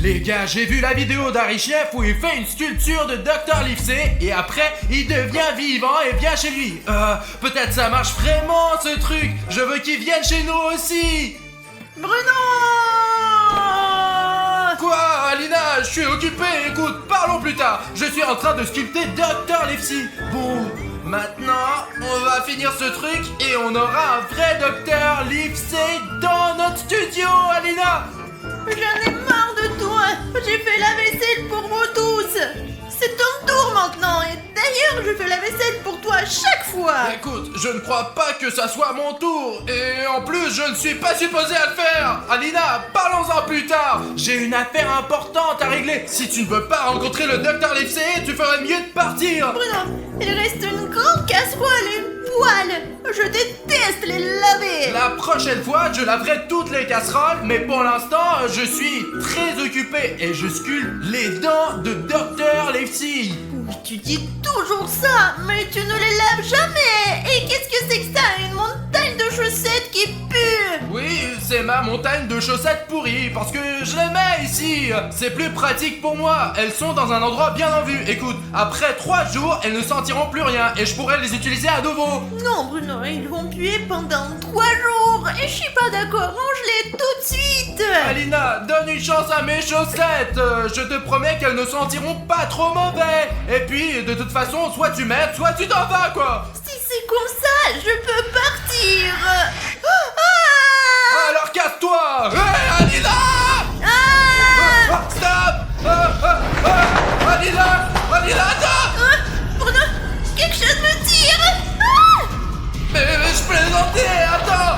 Les gars, j'ai vu la vidéo d'Harry Chef où il fait une sculpture de Dr. Livesey et après il devient vivant et vient chez lui. Peut-être ça marche vraiment ce truc. Je veux qu'il vienne chez nous aussi. Bruno! Quoi, Alina? Je suis occupé. Écoute, parlons plus tard. Je suis en train de sculpter Dr. Livesey. Bon, maintenant, on va finir ce truc et on aura un vrai Dr. Livesey dans notre studio, Alina. J'en ai marre de toi. J'ai fait la vaisselle pour vous tous. C'est ton tour maintenant. Et d'ailleurs, je fais la vaisselle pour toi à chaque fois. Écoute, je ne crois pas que ça soit mon tour. Et en plus, je ne suis pas supposé à le faire. Alina, parlons-en plus tard. J'ai une affaire importante à régler. Si tu ne veux pas rencontrer le Dr. Livesey, tu ferais mieux de partir. Bruno, il reste une grande casserole et une poêle. Je déteste les laver. La prochaine fois, je laverai toutes les casseroles, mais pour l'instant, je suis très occupé et je sculpte les dents de Dr. Livesey. Oui, tu dis toujours ça, mais tu ne les laves jamais. Et qu'est-ce que c'est que ça? Une montagne de chaussettes qui pue. Oui, c'est ma montagne de chaussettes pourries, parce que je les mets ici. C'est plus pratique pour moi. Elles sont dans un endroit bien en vue. Écoute, après 3 jours, elles ne sentiront plus rien et je pourrai les utiliser à nouveau. Non, Bruno, ils vont puer pendant 3 jours. Et je suis pas d'accord, range-les tout de suite. Alina, donne une chance à mes chaussettes. Je te promets qu'elles ne sentiront pas trop mauvais. Et puis, de toute façon, soit tu m'aides, soit tu t'en vas, quoi. Si c'est comme ça, je peux partir. Alors casse-toi. Hé, Alina! Stop! Alina! Alina, attends! Bruno, quelque chose me tire. Mais je plaisantais, attends!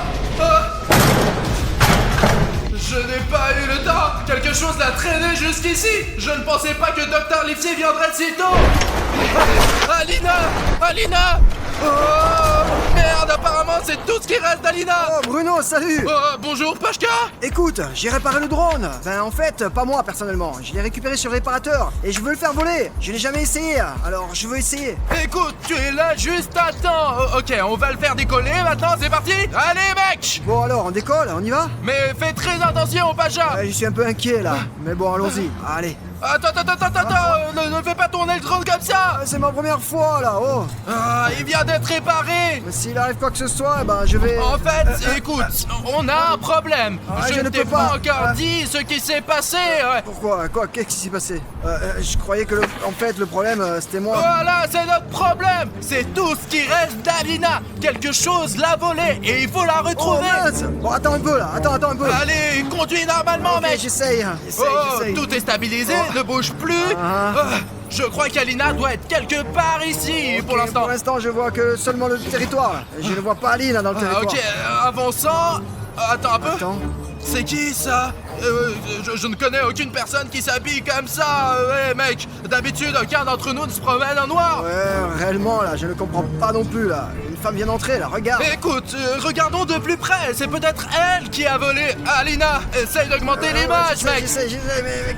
Je n'ai pas eu le temps! Quelque chose l'a traîné jusqu'ici! Je ne pensais pas que Dr. Livesey viendrait si tôt! Alina! Alina! Oh merde, apparemment c'est tout ce qui reste d'Alina! Oh Bruno, salut! Bonjour Pashka! Écoute, j'ai réparé le drone. Ben en fait, pas moi personnellement. Je l'ai récupéré sur le réparateur et je veux le faire voler. Je l'ai jamais essayé, alors je veux essayer. Écoute, tu es là juste à temps! Ok, on va le faire décoller maintenant, c'est parti! Allez mec! Bon alors, on décolle, on y va? Mais fais très attention Pasha! Je suis un peu inquiet là. Mais bon, allons-y. Allez. Attends, ne fais pas tourner le drone comme ça! C'est ma première fois là, oh! Il vient d'être réparé! Mais s'il arrive quoi que ce soit, ben je vais... En fait, écoute, on a un problème! Je ne peux t'ai pas encore dit ce qui s'est passé! Pourquoi? Quoi? Qu'est-ce qui s'est passé? Je croyais que en fait le problème c'était moi. Voilà, c'est notre problème! C'est tout ce qui reste d'Alina! Quelque chose l'a volé et il faut la Oh retrouver! mince! Bon, attends un peu là, attends un peu. Allez, conduis normalement, Ok, mec! j'essaye. Tout est stabilisé, ne bouge plus! Je crois qu'Alina doit être quelque part ici pour l'instant. Pour l'instant, je vois que seulement le territoire. Je ne vois pas Aline dans le territoire. Ok, avançant. Attends un peu. Attends. C'est qui ça? Je ne connais aucune personne qui s'habille comme ça. Mec, d'habitude, aucun d'entre nous ne se promène en noir. Ouais, réellement là, je ne comprends pas non plus là. Une femme vient d'entrer là, regarde. Écoute, regardons de plus près. C'est peut-être elle qui a volé. Alina, essaye d'augmenter l'image, mec. J'essaie, mais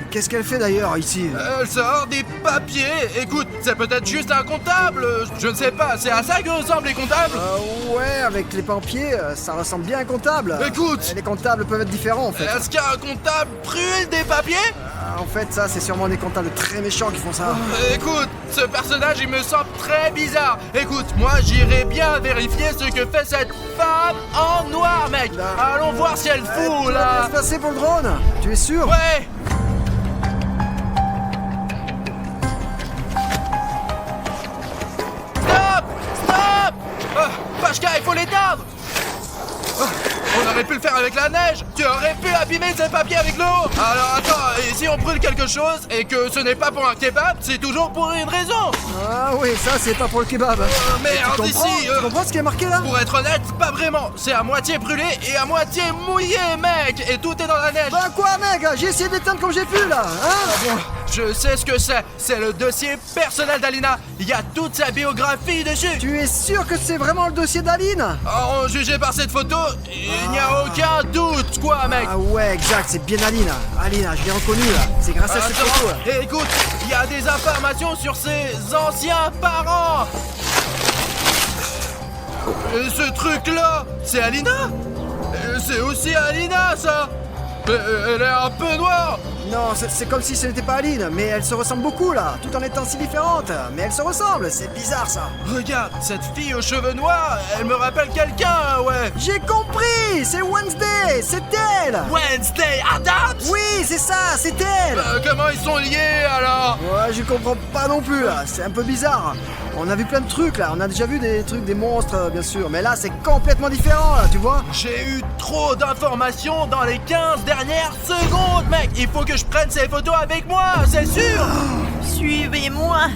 qu'est-ce qu'elle fait d'ailleurs ici? Elle sort des papiers. Écoute, c'est peut-être juste un comptable. Je ne sais pas, c'est à ça que ressemblent les comptables. Ouais, avec les papiers, ça ressemble bien à un comptable. Écoute. Les comptables peuvent être différents en fait. Est-ce qu'un comptable brûle des papiers? En fait, ça, c'est sûrement des comptables très méchants qui font ça. Écoute, ce personnage, il me semble très bizarre. Écoute, moi, j'irai bien vérifier ce que fait cette femme en noir, mec. Allons voir si elle fout, Tout va bien là. se passer pour le drone? Tu es sûr? Ouais. Stop! Pashka, il faut l'éteindre. On aurait pu le faire avec la neige. Tu aurais pu abîmer ces papiers avec l'eau. Alors attends, et si on brûle quelque chose et que ce n'est pas pour un kebab, c'est toujours pour une raison. Ah oui, ça, c'est pas pour le kebab. Merde, Tu comprends? ici. Tu comprends ce qui est marqué là? Pour être honnête, pas vraiment. C'est à moitié brûlé et à moitié mouillé, mec. Et tout est dans la neige. Bah quoi, mec? J'ai essayé d'éteindre comme j'ai pu là, hein? Je sais ce que c'est. C'est le dossier personnel d'Alina. Il y a toute sa biographie dessus. Tu es sûr que c'est vraiment le dossier d'Aline? En jugé par cette photo, il n'y a aucun doute, quoi, mec. Ah ouais, exact, c'est bien Aline. Aline, je l'ai reconnue là. C'est grâce à cette photo. Là. Et écoute, il y a des informations sur ses anciens parents. Ce truc-là, c'est Alina. C'est aussi Alina, ça. Mais elle est un peu noire. Non, c'est comme si ce n'était pas Aline, mais elles se ressemblent beaucoup là, tout en étant si différentes. Mais elles se ressemblent, c'est bizarre ça. Regarde, cette fille aux cheveux noirs, elle me rappelle quelqu'un, ouais. J'ai compris, c'est Wednesday, c'est elle. Wednesday Adams. Oui, c'est ça, c'est elle. Comment ils sont liés alors? Ouais, je comprends pas non plus là, c'est un peu bizarre. On a vu plein de trucs là, on a déjà vu des trucs, des monstres bien sûr, mais là c'est complètement différent là, tu vois. J'ai eu trop d'informations dans les 15 dernières secondes, mec. Il faut que je prenne ces photos avec moi, c'est sûr. Suivez-moi.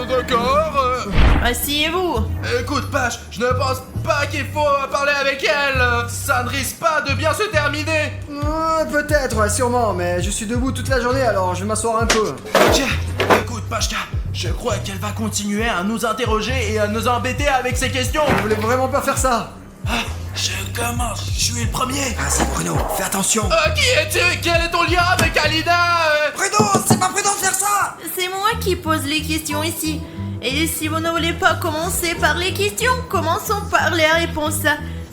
D'accord. Asseyez-vous. Écoute, Pache, je ne pense pas qu'il faut parler avec elle. Ça ne risque pas de bien se terminer. Peut-être, ouais, sûrement, mais je suis debout toute la journée alors je vais m'asseoir un peu. Ok, écoute, Pachka, je crois qu'elle va continuer à nous interroger et à nous embêter avec ses questions. Je voulais vraiment pas faire ça. Je commence, je suis le premier. Ah, c'est Bruno, fais attention. Qui es-tu? Quel est ton lien avec Alina? Bruno, c'est pas prudent de faire ça. C'est moi qui pose les questions ici. Et si vous ne voulez pas commencer par les questions, commençons par les réponses.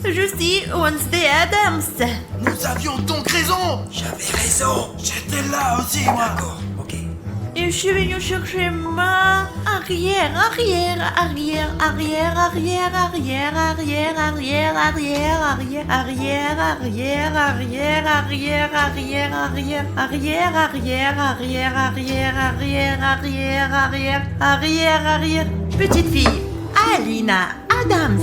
Je suis Wednesday Adams. Nous avions donc raison. J'avais raison. J'étais là aussi, moi. D'accord, ok. Et je suis venue chercher ma arrière. Petite fille, Alina Adams.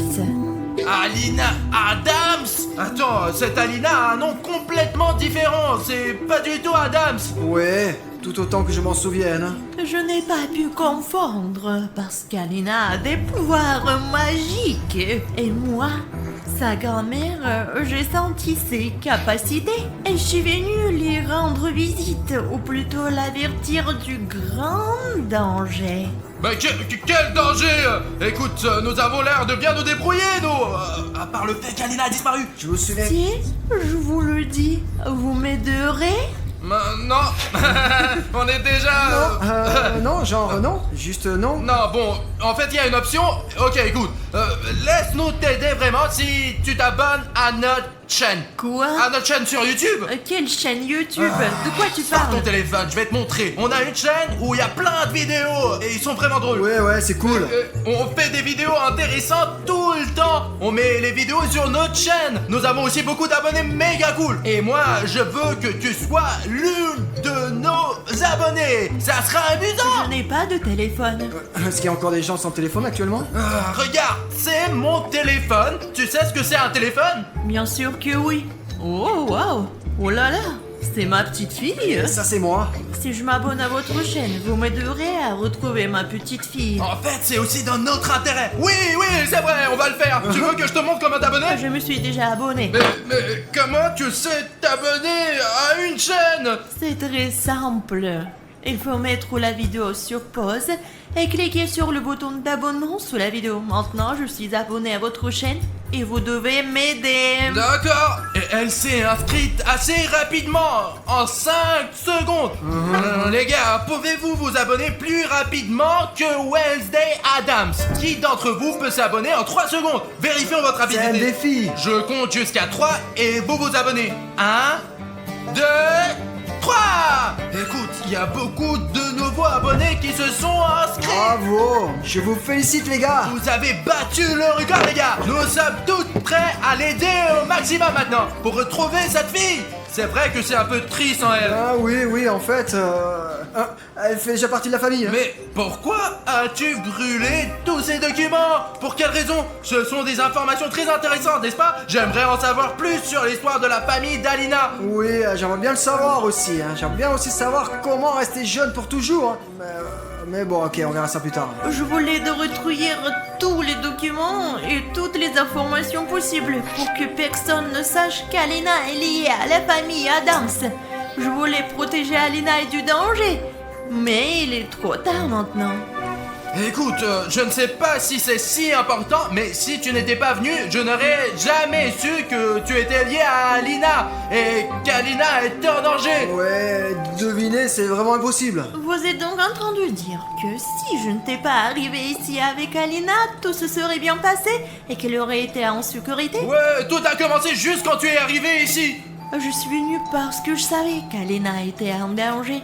Alina Adams? Attends, cette Alina a un nom complètement différent. C'est pas du tout Adams. Ouais, tout autant que je m'en souvienne. Je n'ai pas pu confondre parce qu'Alina a des pouvoirs magiques. Et moi, sa grand-mère, j'ai senti ses capacités. Et je suis venue lui rendre visite, ou plutôt l'avertir du grand danger. Mais quel danger! Écoute, nous avons l'air de bien nous débrouiller, nous! À part le fait qu'Alina a disparu. Je me souviens. Si, je vous le dis, vous m'aiderez? Non, on est déjà... Non, genre non, juste non. Non, bon, en fait, il y a une option. Ok, écoute, laisse-nous t'aider vraiment si tu t'abonnes à notre chaîne. Quoi? À notre chaîne sur YouTube. Quelle chaîne YouTube? De quoi tu Sors ton parles? téléphone, je vais te montrer. On a une chaîne où il y a plein de vidéos et ils sont vraiment drôles. Ouais, c'est cool. On fait des vidéos intéressantes tout le temps. On met les vidéos sur notre chaîne. Nous avons aussi beaucoup d'abonnés méga cool. Et moi, je veux que tu sois l'une de nos abonnés. Ça sera Je amusant. n'ai pas de téléphone. Est-ce qu'il y a encore des gens sans téléphone actuellement? Regarde, c'est mon téléphone. Tu sais ce que c'est un téléphone? Bien sûr que oui. Oh, waouh. Oh là là. C'est ma petite fille. Ça c'est moi. Si je m'abonne à votre chaîne, vous m'aiderez à retrouver ma petite fille. En fait, c'est aussi dans notre intérêt. Oui, c'est vrai, on va le faire. Tu veux que je te montre comment t'abonner? Je me suis déjà abonnée. Mais comment tu sais t'abonner à une chaîne? C'est très simple. Il faut mettre la vidéo sur pause et cliquer sur le bouton d'abonnement sous la vidéo. Maintenant, je suis abonnée à votre chaîne et vous devez m'aider. D'accord. Et elle s'est inscrite assez rapidement, en 5 secondes. Les gars, pouvez-vous vous abonner plus rapidement que Wednesday Adams? Qui d'entre vous peut s'abonner en 3 secondes? Vérifions votre C'est un rapidité. défi. Je compte jusqu'à 3 et vous vous abonnez. 1, 2, 3. Écoute, il y a beaucoup de nouveaux abonnés qui se sont inscrits. Bravo. Je vous félicite les gars. Vous avez battu le record, les gars. Nous sommes tous prêts à l'aider au maximum maintenant pour retrouver cette fille. C'est vrai que c'est un peu triste en elle. Ah oui, en fait, elle fait déjà partie de la famille. Mais pourquoi as-tu brûlé tous ces documents? Pour quelle raison? Ce sont des informations très intéressantes, n'est-ce pas? J'aimerais en savoir plus sur l'histoire de la famille d'Alina. Oui, j'aimerais bien le savoir aussi. J'aimerais bien aussi savoir comment rester jeune pour toujours. Mais bon, ok, on verra ça plus tard. Je voulais de retrouver tous les documents et toutes les informations possibles pour que personne ne sache qu'Alina est liée à la famille Adams. Je voulais protéger Alina et du danger, mais il est trop tard maintenant. Écoute, je ne sais pas si c'est si important, mais si tu n'étais pas venu, je n'aurais jamais su que tu étais lié à Alina et qu'Alina était en danger. Ouais, deviner, c'est vraiment impossible. Vous êtes donc en train de dire que si je n'étais pas arrivé ici avec Alina, tout se serait bien passé et qu'elle aurait été en sécurité? Ouais, tout a commencé juste quand tu es arrivé ici. Je suis venue parce que je savais qu'Alena était en danger.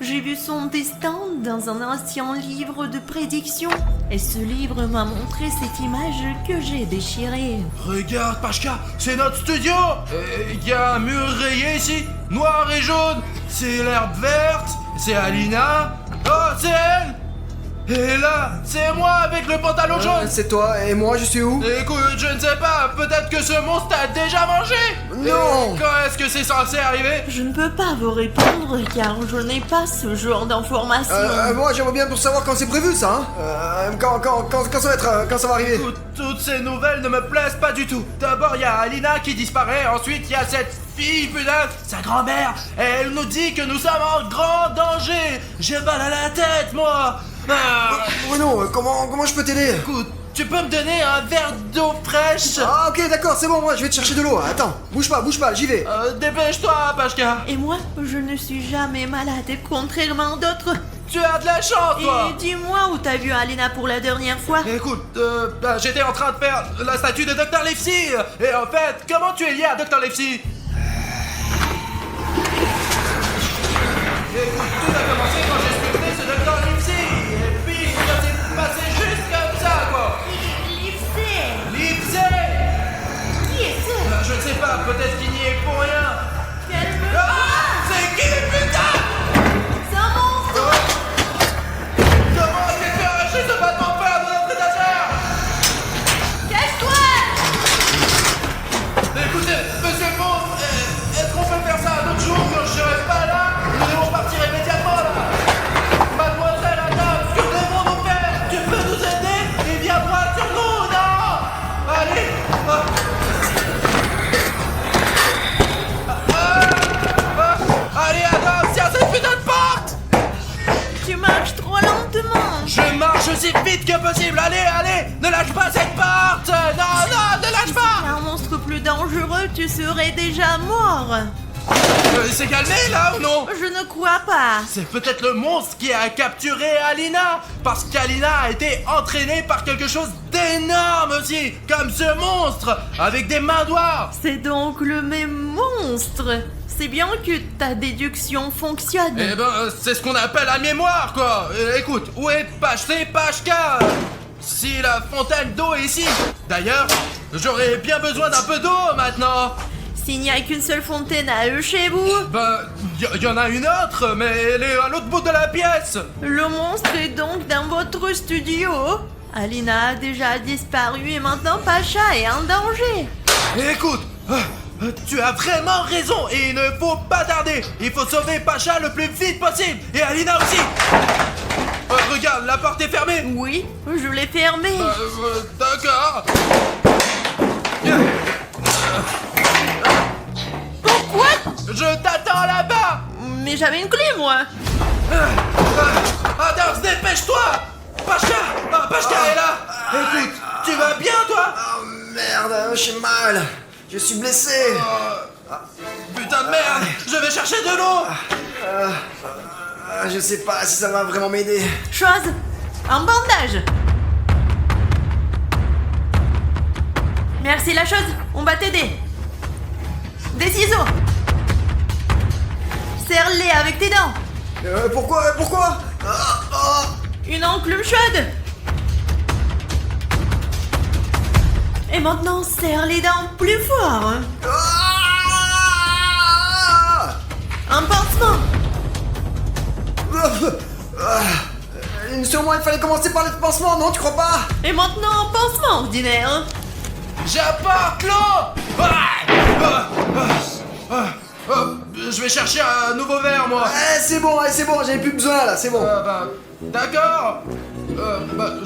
J'ai vu son destin dans un ancien livre de prédiction. Et ce livre m'a montré cette image que j'ai déchirée. Regarde, Pashka, c'est notre studio. Il y a un mur rayé ici, noir et jaune. C'est l'herbe verte, c'est Alina. Oh, c'est elle. Et là, c'est moi avec le pantalon jaune. C'est toi, et moi je suis où? Écoute, je ne sais pas, peut-être que ce monstre t'a déjà mangé. Non. Et quand est-ce que c'est censé arriver? Je ne peux pas vous répondre car je n'ai pas ce genre d'informations. Moi j'aimerais bien pour savoir quand c'est prévu ça, hein. Quand ça va être, quand ça va arriver. Toutes ces nouvelles ne me plaisent pas du tout. D'abord, il y a Alina qui disparaît, ensuite il y a cette fille, putain, sa grand-mère. Elle nous dit que nous sommes en grand danger. J'ai mal à la tête, moi. Bruno, comment je peux t'aider? Écoute, tu peux me donner un verre d'eau fraîche? Ah ok d'accord, c'est bon, moi je vais te chercher de l'eau. Attends, bouge pas, j'y vais. Dépêche-toi, Pashka. Et moi, je ne suis jamais malade, contrairement à d'autres. Tu as de la chance, toi. Et dis-moi où t'as vu Alena pour la dernière fois. Écoute, j'étais en train de faire la statue de Dr. Livesey. Et en fait, comment tu es lié à Dr. Livesey? Écoute, tout a commencé quand j'ai sculpté ce Dr. Livesey. Et puis, ça s'est passé juste comme ça, quoi. Livesey. Livesey. Qui est-ce? Je ne sais pas, peut-être qu'il n'y est pour rien. Calme-toi. Ah, c'est qui, putain? C'est un monstre. Comment est-ce que tu as arraché ce vêtement de fer de notre étagère? Cache-toi. Écoutez, monsieur le monstre, est-ce qu'on peut faire ça un autre jour quand je serai pas là? Nous devons partir immédiatement là. Mademoiselle Adam, que devons-nous faire? Tu peux nous aider? Et viens voir sur nous, non? Allez. Allez Adam, tiens cette putain de porte. Tu marches trop lentement. Je marche aussi vite que possible. Allez, ne lâche pas cette porte. Non, ne lâche pas. Un monstre plus dangereux, tu serais déjà mort. Il s'est calmé là ou non? Je ne crois pas. C'est peut-être le monstre qui a capturé Alina, parce qu'Alina a été entraînée par quelque chose d'énorme aussi, comme ce monstre, avec des mains noires. C'est donc le même monstre. C'est bien que ta déduction fonctionne. Eh ben, c'est ce qu'on appelle la mémoire, quoi. Écoute, où est Pashka, Pashka? Si la fontaine d'eau est ici. D'ailleurs, j'aurais bien besoin d'un peu d'eau maintenant. S'il n'y a qu'une seule fontaine à eux chez vous, Ben, y en a une autre, mais elle est à l'autre bout de la pièce. le monstre est donc dans votre studio. Alina a déjà disparu et maintenant Pacha est en danger. Écoute, tu as vraiment raison et il ne faut pas tarder. Il faut sauver Pacha le plus vite possible et Alina aussi. Regarde, la porte est fermée. Oui, je l'ai fermée. D'accord. Pourquoi? Je t'attends là-bas. Mais j'avais une clé, moi. Adams, dépêche-toi. Pashka est là. Écoute, tu vas bien, toi? Oh merde, j'ai mal. Je suis blessé. Putain de merde. Je vais chercher de l'eau. Je sais pas si ça va vraiment m'aider. Chose, un bandage. Merci la chose, on va t'aider. Des ciseaux. Serre-les avec tes dents. Pourquoi Une enclume chaude. Et maintenant, serre les dents plus fort. Un pansement. Sûrement il fallait commencer par le pansement, non, tu crois pas? Et maintenant, un pansement ordinaire. J'apporte l'eau. Je vais chercher un nouveau verre, moi. C'est bon, j'avais plus besoin là, c'est bon. D'accord.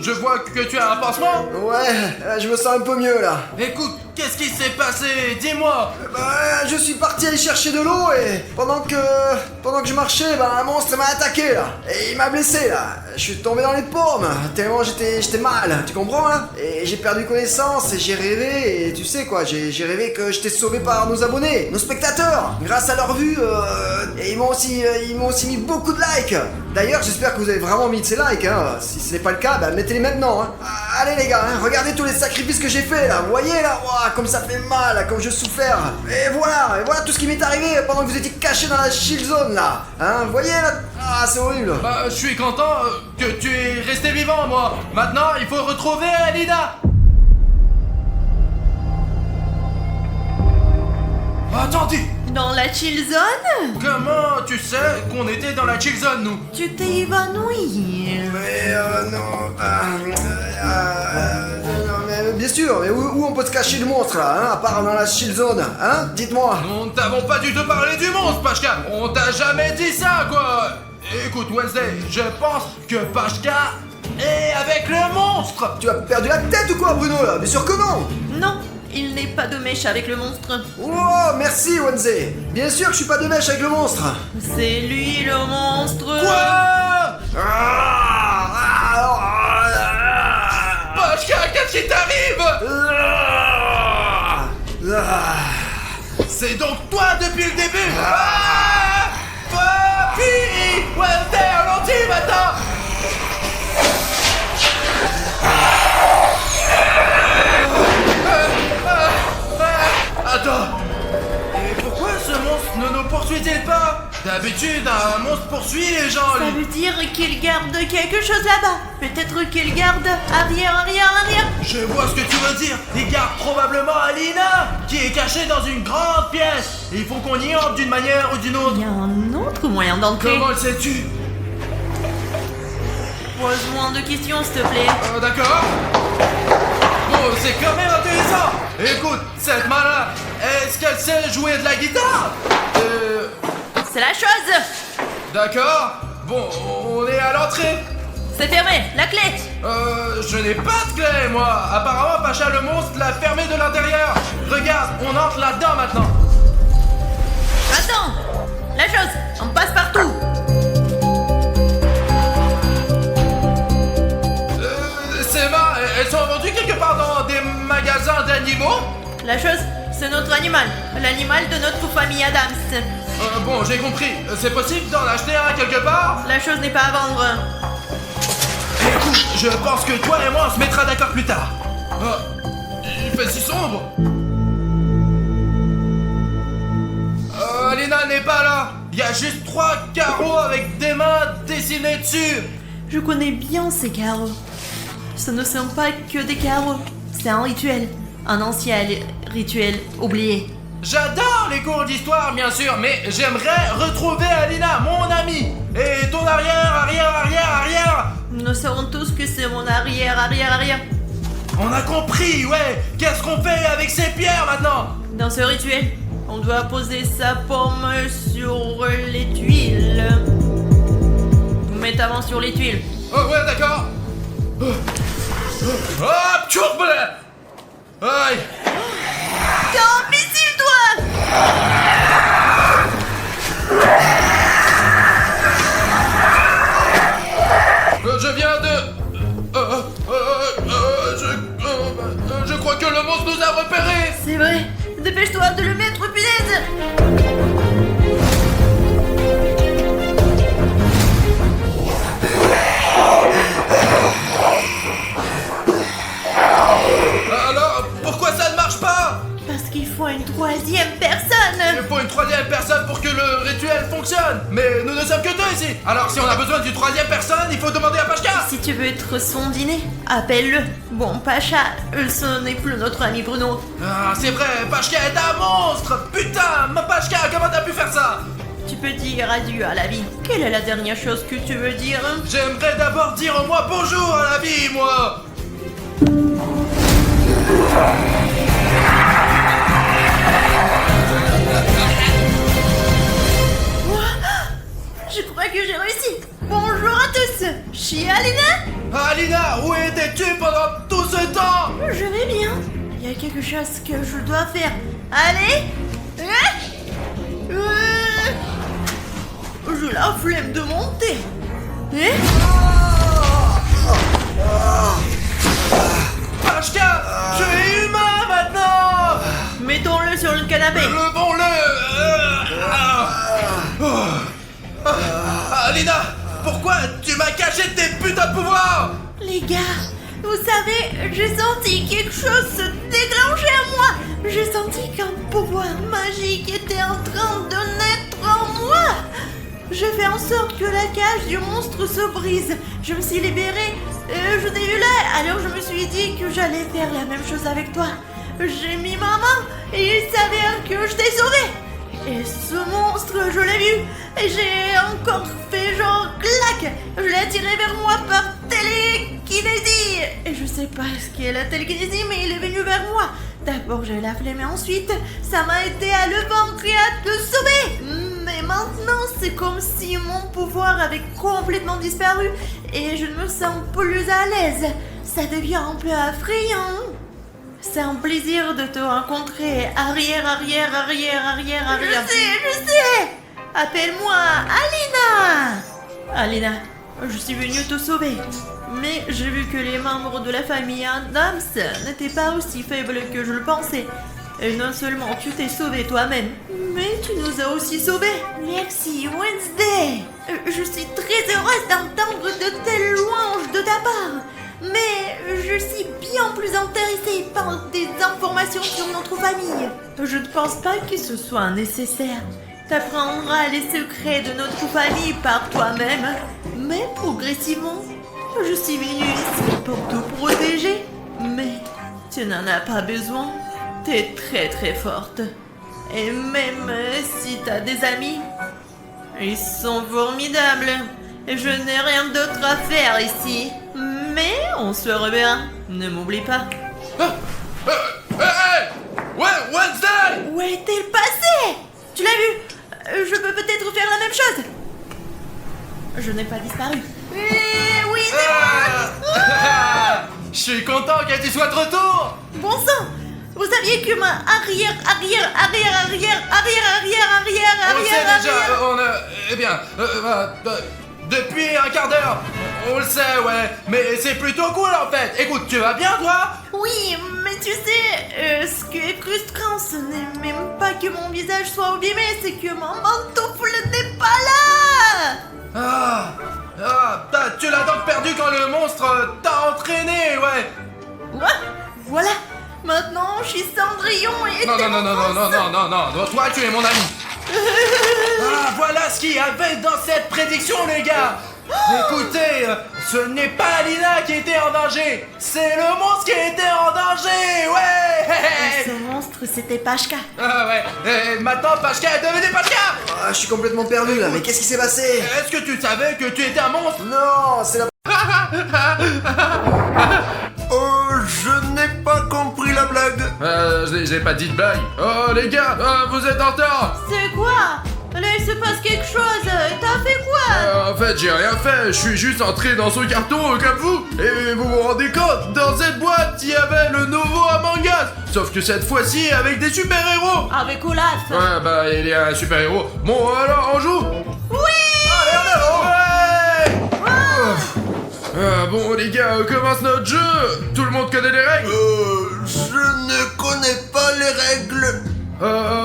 Je vois que tu as un pansement. Ouais, je me sens un peu mieux là. Écoute, qu'est-ce qui s'est passé? Dis-moi. Je suis parti aller chercher de l'eau et pendant que je marchais, un monstre m'a attaqué là. Et il m'a blessé là. Je suis tombé dans les pommes, tellement j'étais mal, tu comprends là? Et j'ai perdu connaissance et j'ai rêvé, et tu sais quoi, j'ai rêvé que j'étais sauvé par nos abonnés, nos spectateurs. Grâce à leur vue, et ils m'ont aussi mis beaucoup de likes. D'ailleurs, j'espère que vous avez vraiment mis de ces likes, hein. Si ce n'est pas le cas, mettez-les maintenant, hein. Allez les gars, hein, regardez tous les sacrifices que j'ai fait là, vous voyez là, ouah, comme ça fait mal, comme je souffert. Et voilà tout ce qui m'est arrivé pendant que vous étiez cachés dans la shield zone là. Hein, vous voyez là, ah c'est horrible. Bah, je suis content que tu es resté vivant, moi. Maintenant, il faut retrouver Alina. Attendez, Dans la chill zone? comment tu sais qu'on était dans la chill zone, nous? Tu t'es évanoui. Mais non, non, mais bien sûr, mais où on peut se cacher le monstre là, hein, à part dans la shield zone, hein, dites-moi. Nous ne t'avons pas du tout parlé du monstre, Pashka. On t'a jamais dit ça, quoi. Écoute, Wednesday, je pense que Pashka est avec le monstre. Tu as perdu la tête ou quoi Bruno là? Bien sûr que non. Non, il n'est pas de mèche avec le monstre. Oh, merci Wednesday. Bien sûr que je suis pas de mèche avec le monstre. C'est lui le monstre. Quoi? Pashka, qu'est-ce qui t'arrive? C'est donc toi depuis le début. Papi, Wednesday, ralentis maintenant. Attends. Et pourquoi ce monstre ne nous poursuit-il pas? D'habitude, un monstre poursuit les gens, Ça lui. veut dire qu'il garde quelque chose là-bas. Peut-être qu'il garde arrière. Je vois ce que tu veux dire. Il garde probablement Alina, qui est cachée dans une grande pièce. Il faut qu'on y entre d'une manière ou d'une autre. Il y a un autre moyen d'entrer. Comment le sais-tu? Pose-moi de questions, s'il te plaît. D'accord. Bon, c'est quand même intéressant. Écoute, cette malin, est-ce qu'elle sait jouer de la guitare? C'est la chose. D'accord. Bon, on est à l'entrée. C'est fermé. La clé. Je n'ai pas de clé, moi. Apparemment, Pacha le monstre l'a fermé de l'intérieur. Regarde, on entre là-dedans maintenant. Attends. La chose. On passe partout. Ces mains, elles sont vendues quelque part dans des magasins d'animaux? La chose, c'est notre animal. L'animal de notre famille Adams. Bon, j'ai compris. C'est possible d'en acheter un quelque part? La chose n'est pas à vendre. Écoute, je pense que toi et moi on se mettra d'accord plus tard. Il fait si sombre. Alina n'est pas là. Il y a juste 3 carreaux avec des mains dessinées dessus. Je connais bien ces carreaux. Ce ne sont pas que des carreaux. C'est un rituel. Un ancien rituel oublié. J'adore les cours d'histoire, bien sûr, mais j'aimerais retrouver Alina, mon amie. Et ton arrière. Nous saurons tous que c'est mon arrière. On a compris, ouais. Qu'est-ce qu'on fait avec ces pierres maintenant? Dans ce rituel, on doit poser sa paume sur les tuiles. Vous mettez avant sur les tuiles. Oh ouais, d'accord. Hop, tchouk, aïe. T'es imbécile, toi! Je viens de... je crois que le monstre nous a repérés. C'est vrai. Dépêche-toi de le mettre, punaise! Alors, pourquoi ça ne marche pas? Parce qu'il faut une troisième personne! Il faut une troisième personne pour que le rituel fonctionne. Mais nous ne sommes que 2 ici. Alors si on a besoin d'une troisième personne, il faut demander à Pashka. Si tu veux être son dîner, appelle-le. Bon, Pacha, ce n'est plus notre ami Bruno. Ah, c'est vrai, Pashka est un monstre. Putain, ma Pashka, comment t'as pu faire ça? Tu peux dire adieu à la vie. Quelle est la dernière chose que tu veux dire? J'aimerais d'abord dire au moins bonjour à la vie, moi. Je crois que j'ai réussi. Bonjour à tous. Je suis Alina. Alina, où étais-tu pendant tout ce temps? Je vais bien. Il y a quelque chose que je dois faire. Allez. J'ai la flemme de monter. Pashka, tu es humain maintenant. Mettons-le sur le canapé. Levons-le. Alina, pourquoi tu m'as caché tes putains de pouvoirs? Les gars, Vous savez, j'ai senti quelque chose se déclencher en moi. J'ai senti qu'un pouvoir magique était en train de naître en moi. J'ai fait en sorte que la cage du monstre se brise. Je me suis libérée. Je t'ai vu là, alors je me suis dit que j'allais faire la même chose avec toi. J'ai mis ma main et il s'avère que je t'ai sauvé. Et ce monstre, je l'ai vu. Et j'ai encore fait genre clac. Je l'ai attiré vers moi par télékinésie. Et je sais pas ce qu'est la télékinésie, mais il est venu vers moi. D'abord j'ai la flemme et ensuite ça m'a aidé à le vaincre et à te sauver. Mais maintenant c'est comme si mon pouvoir avait complètement disparu et je ne me sens plus à l'aise. Ça devient un peu effrayant. C'est un plaisir de te rencontrer. Arrière. Je sais. Appelle-moi Alina. Alina, je suis venue te sauver. Mais j'ai vu que les membres de la famille Adams n'étaient pas aussi faibles que je le pensais. Et non seulement tu t'es sauvé toi-même, mais tu nous as aussi sauvés. Merci Wednesday. Je suis très heureuse d'entendre de telles louanges de ta part. Mais je suis bien plus intéressée par des informations sur notre famille. Je ne pense pas que ce soit nécessaire. T'apprendras les secrets de notre famille par toi-même. Mais progressivement, je suis venue ici pour te protéger. Mais tu n'en as pas besoin. T'es très forte. Et même si t'as des amis, ils sont formidables. Je n'ai rien d'autre à faire ici. Mais on se reverra. Ne m'oublie pas. Ouais, Wednesday! Où est-il passé? Tu l'as vu? Je peux peut-être faire la même chose. Je n'ai pas disparu. Oui, c'est moi. Je suis content que tu sois de retour! Bon sang! Vous saviez que ma arrière. On le sait déjà, eh bien, depuis un quart d'heure, on le sait, ouais, mais c'est plutôt cool en fait. Écoute, tu vas bien toi? Oui, mais tu sais, ce qui est frustrant, ce n'est même pas que mon visage soit abîmé, c'est que mon pantoufle n'est pas là. Tu l'as donc perdu quand le monstre t'a entraîné, ouais. Ouais, voilà. Maintenant, je suis Cendrillon et... Non, toi tu es mon ami. Voilà ce qu'il y avait dans cette prédiction, les gars. Écoutez, ce n'est pas Alina qui était en danger, c'est le monstre qui était en danger, ouais. Et ce monstre, c'était Pashka. Ouais, et maintenant Pashka est devenue Pashka. Je suis complètement perdu là, mais qu'est-ce qui s'est passé? Est-ce que tu savais que tu étais un monstre? Non, c'est la... je n'ai pas compris la blague. J'ai pas dit de blague. Oh les gars, vous êtes en retard. C'est quoi? Là, il se passe quelque chose. T'as fait quoi? En fait, j'ai rien fait. Je suis juste entré dans ce carton comme vous. Et vous vous rendez compte, dans cette boîte, il y avait le nouveau Among Us. Sauf que cette fois-ci, avec des super-héros. Avec Olaf. Ouais, bah, il est un super-héros. Bon, alors, on joue? Oui. Allez, en avant. Ouais. Bon, les gars, on commence notre jeu. Tout le monde connaît les règles? Je ne connais pas les règles.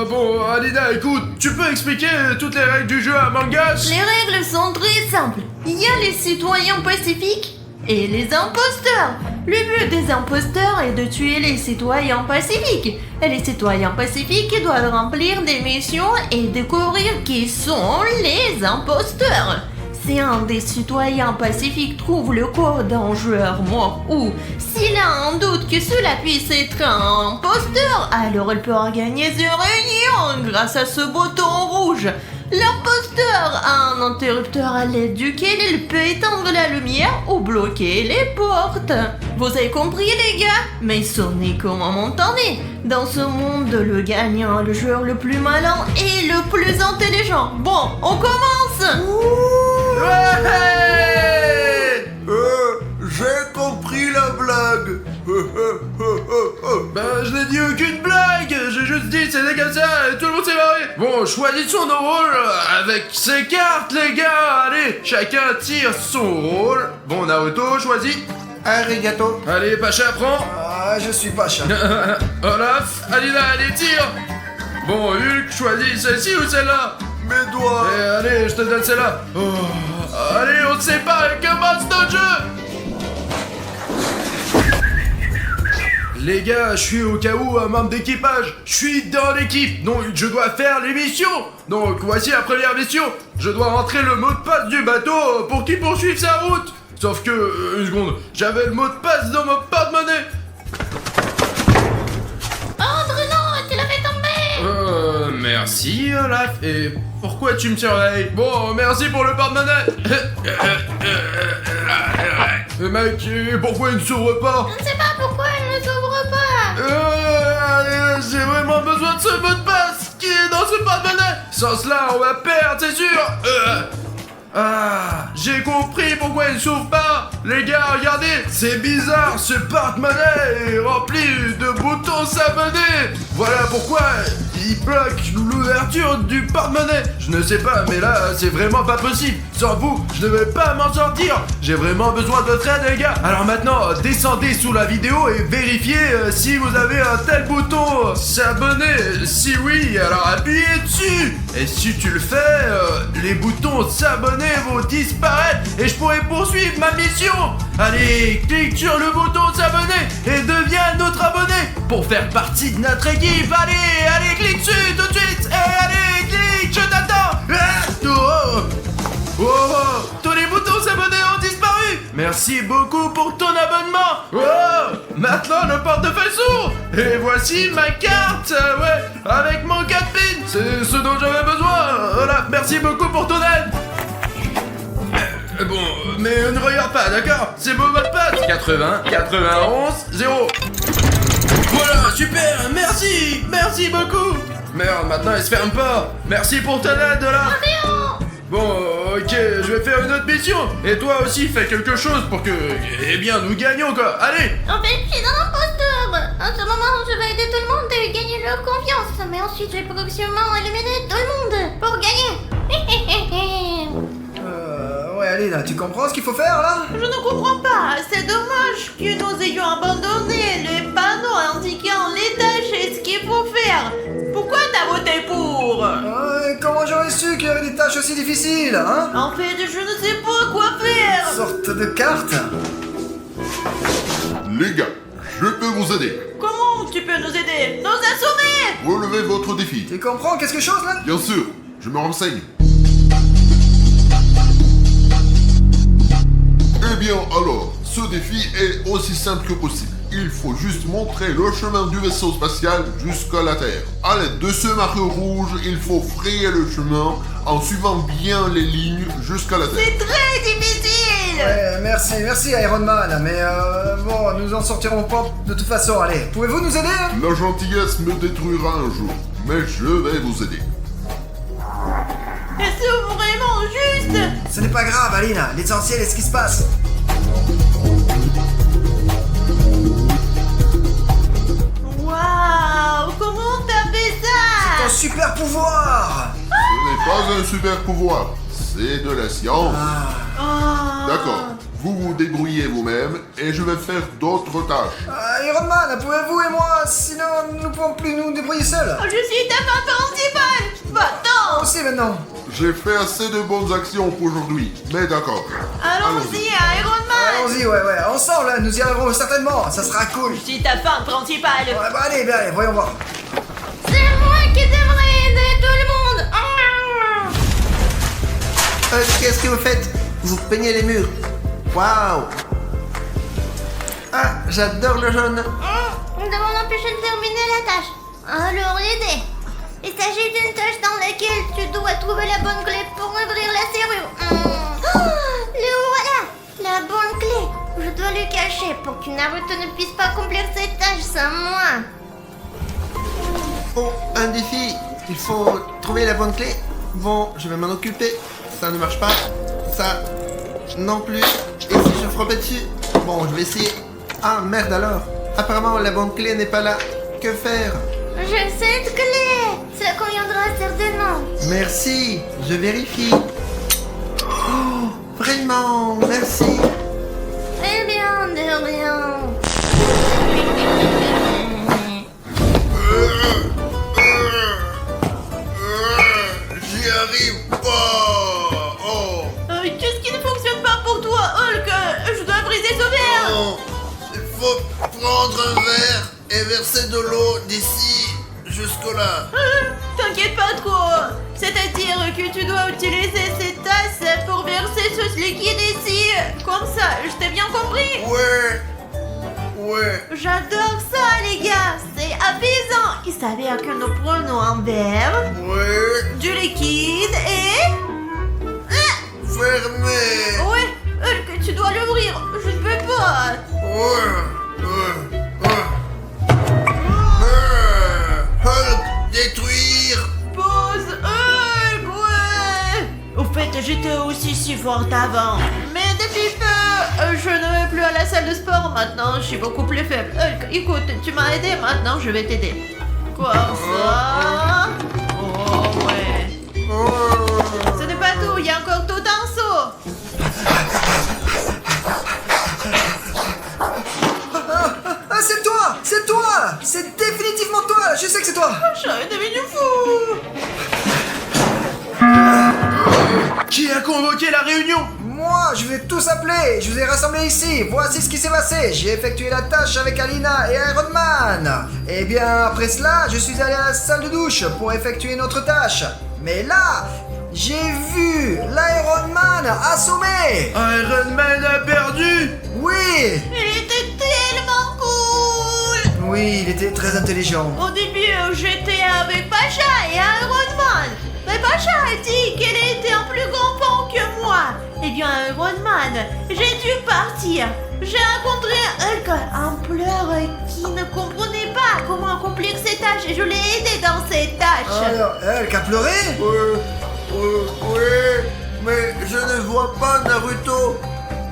Bon, Alina, écoute, tu peux expliquer toutes les règles du jeu Among Us? Les règles sont très simples. Il y a les citoyens pacifiques et les imposteurs. Le but des imposteurs est de tuer les citoyens pacifiques. Et les citoyens pacifiques doivent remplir des missions et découvrir qui sont les imposteurs. Si un des citoyens pacifiques trouve le corps d'un joueur mort ou s'il a un doute que cela puisse être un imposteur, alors il pourra gagner une réunion grâce à ce bouton rouge. L'imposteur a un interrupteur à l'aide duquel il peut éteindre la lumière ou bloquer les portes. Vous avez compris les gars? Mais sonnez comme un montané. Dans ce monde, le gagnant, le joueur le plus malin et le plus intelligent. Bon, on commence. Ouais. J'ai compris la blague. Bah, je n'ai dit aucune blague. J'ai juste dit c'était comme ça et tout le monde s'est marré. Bon, choisissons nos rôles avec ces cartes, les gars. Allez, chacun tire son rôle. Bon, Naruto, choisis. Arigato. Allez, Pacha, prends. Je suis Pacha. Olaf, Alina, allez, tire. Bon, Hulk, choisis celle-ci ou celle-là? Mes doigts. Et allez, je te donne celle-là. Allez, on se sépare et commence notre jeu. Les gars, je suis au cas où un membre d'équipage. Je suis dans l'équipe, donc je dois faire les missions. Donc voici la première mission. Je dois rentrer le mot de passe du bateau pour qu'il poursuive sa route. Sauf que, une seconde, j'avais le mot de passe dans mon porte-monnaie. Oh Bruno, tu l'as fait tomber. Merci Olaf. Et pourquoi tu me surveilles? Bon, merci pour le porte-monnaie. Mec, pourquoi il ne s'ouvre pas? Je ne sais pas pourquoi elle ne s'ouvre pas. J'ai vraiment besoin de ce mot de passe qui est dans ce porte-monnaie. Sans cela, on va perdre, c'est sûr. J'ai compris pourquoi il ne s'ouvre pas. Les gars, regardez, c'est bizarre, ce porte-monnaie est rempli de boutons s'abonner. Voilà pourquoi il bloque l'ouverture du porte-monnaie. Je ne sais pas, mais là, c'est vraiment pas possible. Sans vous, je ne vais pas m'en sortir. J'ai vraiment besoin de votre aide, les gars. Alors maintenant, descendez sous la vidéo et vérifiez si vous avez un tel bouton s'abonner. Si oui, alors appuyez dessus. Et si tu le fais, les boutons s'abonner vont disparaître et je pourrai poursuivre ma mission. Allez, clique sur le bouton s'abonner et deviens notre abonné pour faire partie de notre équipe. Allez, clique dessus tout de suite. Et allez, clique, je t'attends. Tous les boutons s'abonner ont disparu. Merci beaucoup pour ton abonnement. Maintenant le portefeuille s'ouvre. Et voici ma carte, avec mon 4 pins. C'est ce dont j'avais besoin. Voilà, merci beaucoup pour ton aide. Bon, mais ne regarde pas, d'accord? C'est mon mot de passe. 80, 91, 0. Voilà, super, merci beaucoup. Merde, maintenant elle se ferme pas. Merci pour ton aide, là. Bon, ok, je vais faire une autre mission. Et toi aussi, fais quelque chose pour que, eh bien, nous gagnions, quoi. Allez. En fait, je suis dans l'imposteur. En ce moment, je vais aider tout le monde et gagner leur confiance. Mais ensuite, je vais progressivement éliminer tout le monde pour gagner. Ouais, allez, là, tu comprends ce qu'il faut faire, là? Je ne comprends pas. C'est dommage que nous ayons abandonné les panneaux indiquant les tâches et ce qu'il faut faire. Pourquoi t'as voté pour? Comment j'aurais su qu'il y avait des tâches aussi difficiles, hein? En fait, je ne sais pas quoi faire. Sorte de carte? Les gars, je peux vous aider. Comment tu peux nous aider? Nous assommer. Relevez votre défi. Tu comprends quelque chose, là? Bien sûr, je me renseigne. Eh bien alors, ce défi est aussi simple que possible. Il faut juste montrer le chemin du vaisseau spatial jusqu'à la Terre. À l'aide de ce marqueur rouge, il faut frayer le chemin en suivant bien les lignes jusqu'à la Terre. C'est très difficile. Ouais, merci Iron Man, mais bon, nous en sortirons pas de toute façon, allez. Pouvez-vous nous aider? La gentillesse me détruira un jour, mais je vais vous aider. Est-ce vraiment juste? Ce n'est pas grave, Alina, l'essentiel est ce qui se passe. Waouh, comment t'as fait ça? Un super pouvoir! Ce n'est pas un super pouvoir, c'est de la science. Oh. D'accord, vous vous débrouillez vous-même et je vais faire d'autres tâches. Iron Man, pouvez-vous et moi, sinon nous ne pouvons plus nous débrouiller seuls. Je suis ta femme principale. Va-t'en. Aussi maintenant. J'ai fait assez de bonnes actions pour aujourd'hui, mais d'accord. Allons-y, Iron Man. Allons-y, ouais, ensemble, hein, nous y arriverons certainement, ça sera cool. Je suis ta femme principale. Ouais, bah allez, bien, allez, voyons voir. C'est moi qui devrais aider tout le monde. Qu'est-ce que vous faites? Vous peignez les murs. Waouh! Ah, j'adore le jaune. Nous devons l'empêcher de terminer la tâche. Alors l'aider. Il s'agit d'une tâche dans laquelle tu dois trouver la bonne clé pour ouvrir la serrure. Le voilà, la bonne clé. Je dois le cacher pour que Naruto ne puisse pas accomplir cette tâche sans moi. Oh, un défi. Il faut trouver la bonne clé. Bon, je vais m'en occuper. Ça ne marche pas. Ça non plus. Et si je frappais dessus? Bon, je vais essayer. Ah, merde alors. Apparemment, la bonne clé n'est pas là. Que faire? J'ai cette clé. Cela conviendra certainement. Merci. Je vérifie. Oh, vraiment, merci. Eh bien, de rien. J'y arrive pas. Oh, Qu'est-ce qui ne fonctionne pas pour toi, Hulk? Je dois briser ce verre. non, il faut prendre un verre. et verser de l'eau d'ici jusque-là. T'inquiète pas trop. C'est-à-dire que tu dois utiliser cette tasse pour verser ce liquide ici. Comme ça, je t'ai bien compris. Ouais. J'adore ça, les gars. C'est apaisant. Il s'avère que nous prenons un verre, Ouais. du liquide et... Fermé. Ouais, Hulk, tu dois l'ouvrir. Je ne peux pas. Hulk, détruire. Pause, Hulk, ouais. Au fait, j'étais aussi si forte avant. Mais depuis peu, je ne vais plus à la salle de sport maintenant. Je suis beaucoup plus faible. Hulk, écoute, tu m'as aidé, maintenant je vais t'aider. Quoi ça? Oh ouais. Ce n'est pas tout, il y a encore tout un seau. Ah, c'est toi! C'est toi! C'est définitivement toi! Je sais que c'est toi! Je suis devenu fou. Qui a convoqué la réunion? Moi, je vous ai tous appelés! Je vous ai rassemblés ici! Voici ce qui s'est passé! J'ai effectué la tâche avec Alina et Iron Man! Et bien, après cela, je suis allé à la salle de douche pour effectuer une autre tâche. Mais là, j'ai vu l'Iron Man assommé! Iron Man a perdu. Oui! Il était tellement cool. Oui, il était très intelligent. Au début, j'étais avec Pacha et Iron Man. Mais Pacha a dit qu'elle était un plus grand pan que moi. Eh bien, Iron Man, j'ai dû partir. J'ai rencontré Hulk, un pleur qui ne comprenait pas comment accomplir ses tâches et je l'ai aidé dans ses tâches. Alors, Hulk a pleuré? Ouais, mais je ne vois pas Naruto.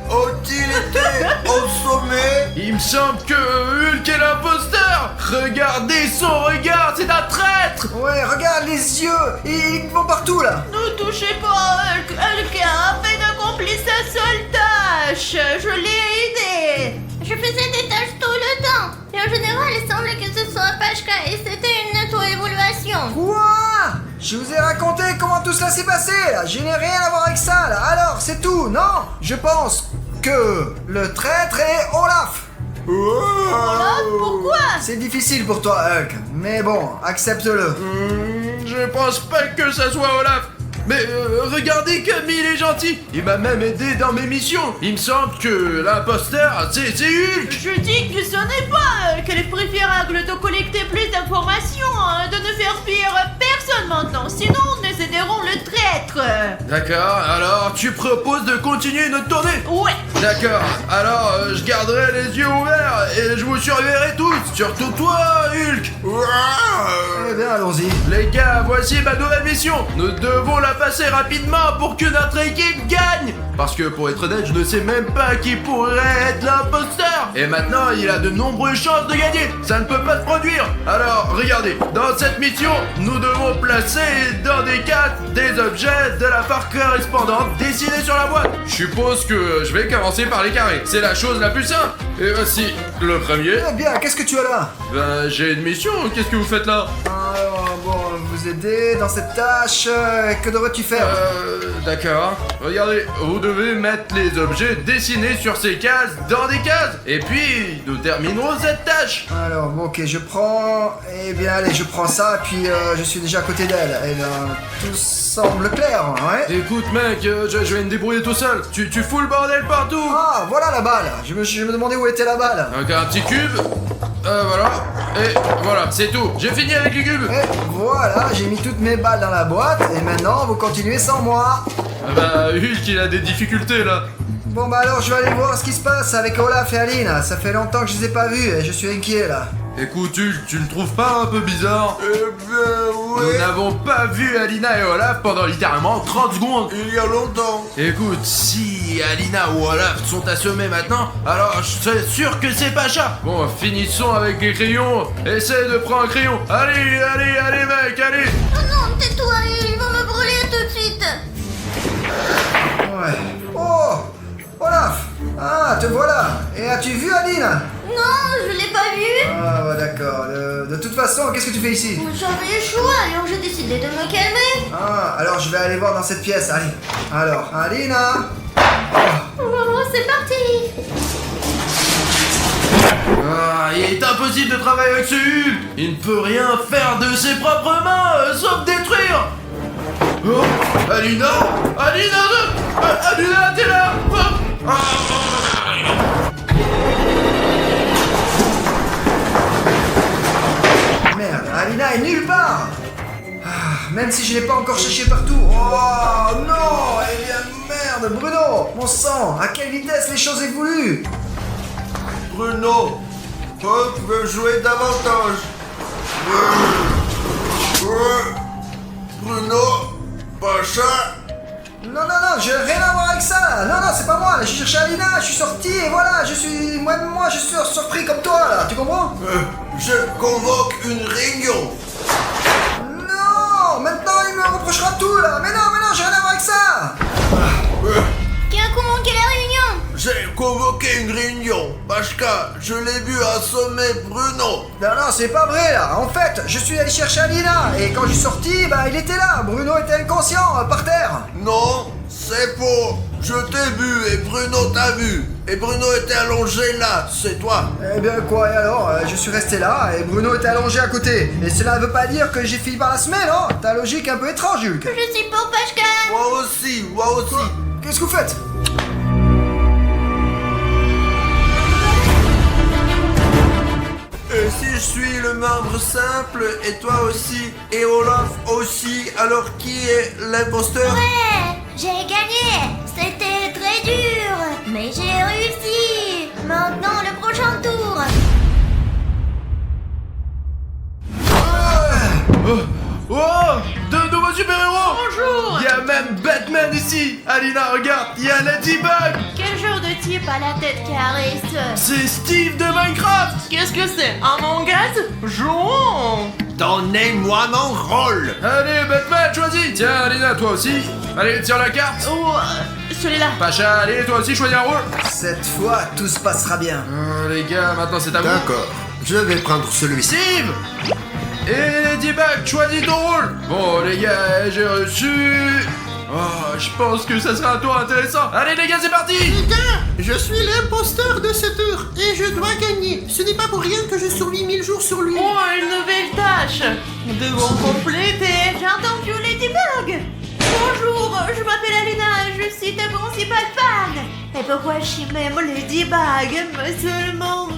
A-t-il été assommé? Il me semble que Hulk est l'imposteur. Regardez son regard, c'est un traître. Ouais, regarde les yeux! Ils vont partout là! Ne touchez pas à Hulk. Hulk a à peine accompli sa seule tâche. Je l'ai aidé. Je faisais des tâches tout le temps. Et en général, il semble que ce soit Pashka et c'était une auto-évolution. Quoi? Je vous ai raconté comment tout cela s'est passé là! Je n'ai rien à voir avec ça là! Alors, c'est tout, non? Je pense que le traître est Olaf! Olaf, pourquoi? C'est difficile pour toi, Hulk, mais bon, accepte-le. Je pense pas que ça soit Olaf. Mais regardez comme il est gentil. Il m'a même aidé dans mes missions. Il me semble que l'imposteur, c'est Hulk. Je dis que ce n'est pas qu'il est préférable de collecter plus d'informations, de ne faire fuir personne maintenant, sinon nous aiderons le traître. D'accord, alors tu proposes de continuer notre tournée? Ouais. D'accord, alors je garderai les yeux ouverts et je vous surveillerai tous, surtout toi, Hulk. Eh bien, allons-y. Les gars, voici ma nouvelle mission. Nous devons la passer rapidement pour que notre équipe gagne. Parce que pour être honnête, je ne sais même pas qui pourrait être l'imposteur. Et maintenant, il a de nombreuses chances de gagner. Ça ne peut pas se produire. Alors, regardez, dans cette mission, nous devons placer dans des cases des objets de la part correspondante dessinés sur la boîte. Je suppose que je vais commencer par les carrés. C'est la chose la plus simple. Et voici le premier. Eh bien, qu'est-ce que tu as là? Ben, j'ai une mission. Qu'est-ce que vous faites là? Alors, bon, vous aider dans cette tâche, que devrais-tu faire? D'accord. Regardez, vous devez mettre les objets dessinés sur ces cases dans des cases. Et puis, nous terminerons cette tâche. Alors, bon, ok, je prends... Eh bien, allez, je prends ça, puis je suis déjà à côté d'elle. Eh bien, tout semble clair, ouais? Écoute, mec, je vais me débrouiller tout seul. Tu fous le bordel partout. Ah, voilà la balle! Je me demandais où était la balle. Donc, un petit cube. Voilà. Et voilà, c'est tout. J'ai fini avec les cubes. Et voilà, j'ai mis toutes mes balles dans la boîte, et maintenant, vous continuez sans moi. Ah bah, Hulk, il a des difficultés là. Bon bah alors, je vais aller voir ce qui se passe avec Olaf et Aline. Ça fait longtemps que je les ai pas vus, et je suis inquiet, là. Écoute, Hulk, tu le trouves pas un peu bizarre? Eh bien, Nous ouais. n'avons pas vu Alina et Olaf pendant littéralement 30 secondes. Il y a longtemps. Écoute, si Alina ou Olaf sont assommés maintenant, alors je suis sûr que c'est Pacha. Bon, finissons avec les crayons. Essaye de prendre un crayon. Allez, allez, allez, mec, allez. Oh non, tais-toi, ils vont me brûler tout de suite. Ouais. Oh! Olaf! Ah, te voilà! Et as-tu vu Aline? Non, je l'ai pas vu. Ah, ouais, d'accord. De toute façon, qu'est-ce que tu fais ici? J'avais le choix, alors j'ai décidé de me calmer. Ah, alors je vais aller voir dans cette pièce, allez. Alors, Alina! Oh, c'est parti. Ah, il est impossible de travailler avec ce Hulk. Il ne peut rien faire de ses propres mains, sauf détruire. Oh, Alina, Alina, t'es là. Oh. Merde, Alina est nulle part. Même si je l'ai pas encore cherché partout. Oh non. Eh bien merde, Bruno. Mon sang, à quelle vitesse les choses évoluent. Bruno, Hulk veut jouer davantage. Bruno, Pacha. Non, j'ai rien à voir avec ça. Non, c'est pas moi. Là, j'ai cherché Alina, je suis sorti et voilà, je suis surpris comme toi là. Tu comprends? Je convoque une réunion. Non, maintenant il me reprochera tout là. Mais non, j'ai rien à voir avec ça. Qui a convoqué la réunion? J'ai convoqué une réunion. Pachka, je l'ai vu assommer Bruno. Non, c'est pas vrai là. En fait, je suis allé chercher Alina et quand je suis sorti, bah il était là. Bruno était inconscient par terre. Non, c'est faux. Je t'ai vu et Bruno t'a vu. Et Bruno était allongé là, c'est toi. Eh bien quoi et alors, je suis resté là et Bruno était allongé à côté. Et cela ne veut pas dire que j'ai fini par la semaine, non? Ta logique un peu étrange, Hulk. Je suis pour Pachka. Moi aussi. Qu'est-ce que vous faites? Et si je suis le membre simple et toi aussi et Olaf aussi, alors qui est l'imposteur? Ouais, j'ai gagné. C'était très dur, mais j'ai réussi. Maintenant, le prochain tour. Oh, de nouveaux super-héros. Bonjour. Il y a même Batman ici. Alina, regarde, il y a Ladybug. Quel genre de type à la tête carrée, ce? C'est Steve de Minecraft. Qu'est-ce que c'est? Un mangaz? Jouons. Donnez-moi mon rôle. Allez, Batman, choisis. Tiens, Alina, toi aussi. Allez, tire la carte. Oh, celui-là. Pacha, allez, toi aussi, choisis un rôle. Cette fois, tout se passera bien. Les gars, maintenant c'est à vous. D'accord, je vais prendre celui-ci. Steve. Et Ladybug, choisis ton rôle. Bon, les gars, j'ai reçu... Oh, je pense que ça sera un tour intéressant. Allez, les gars, c'est parti. Je suis l'imposteur de cette heure et je dois gagner. Ce n'est pas pour rien que je survis 1000 jours sur lui. Oh, une nouvelle tâche. Nous devons compléter. J'entends que Ladybug. Bonjour, je m'appelle Alina et je suis ta principale fan. Et pourquoi je suis même Ladybug? Mais seulement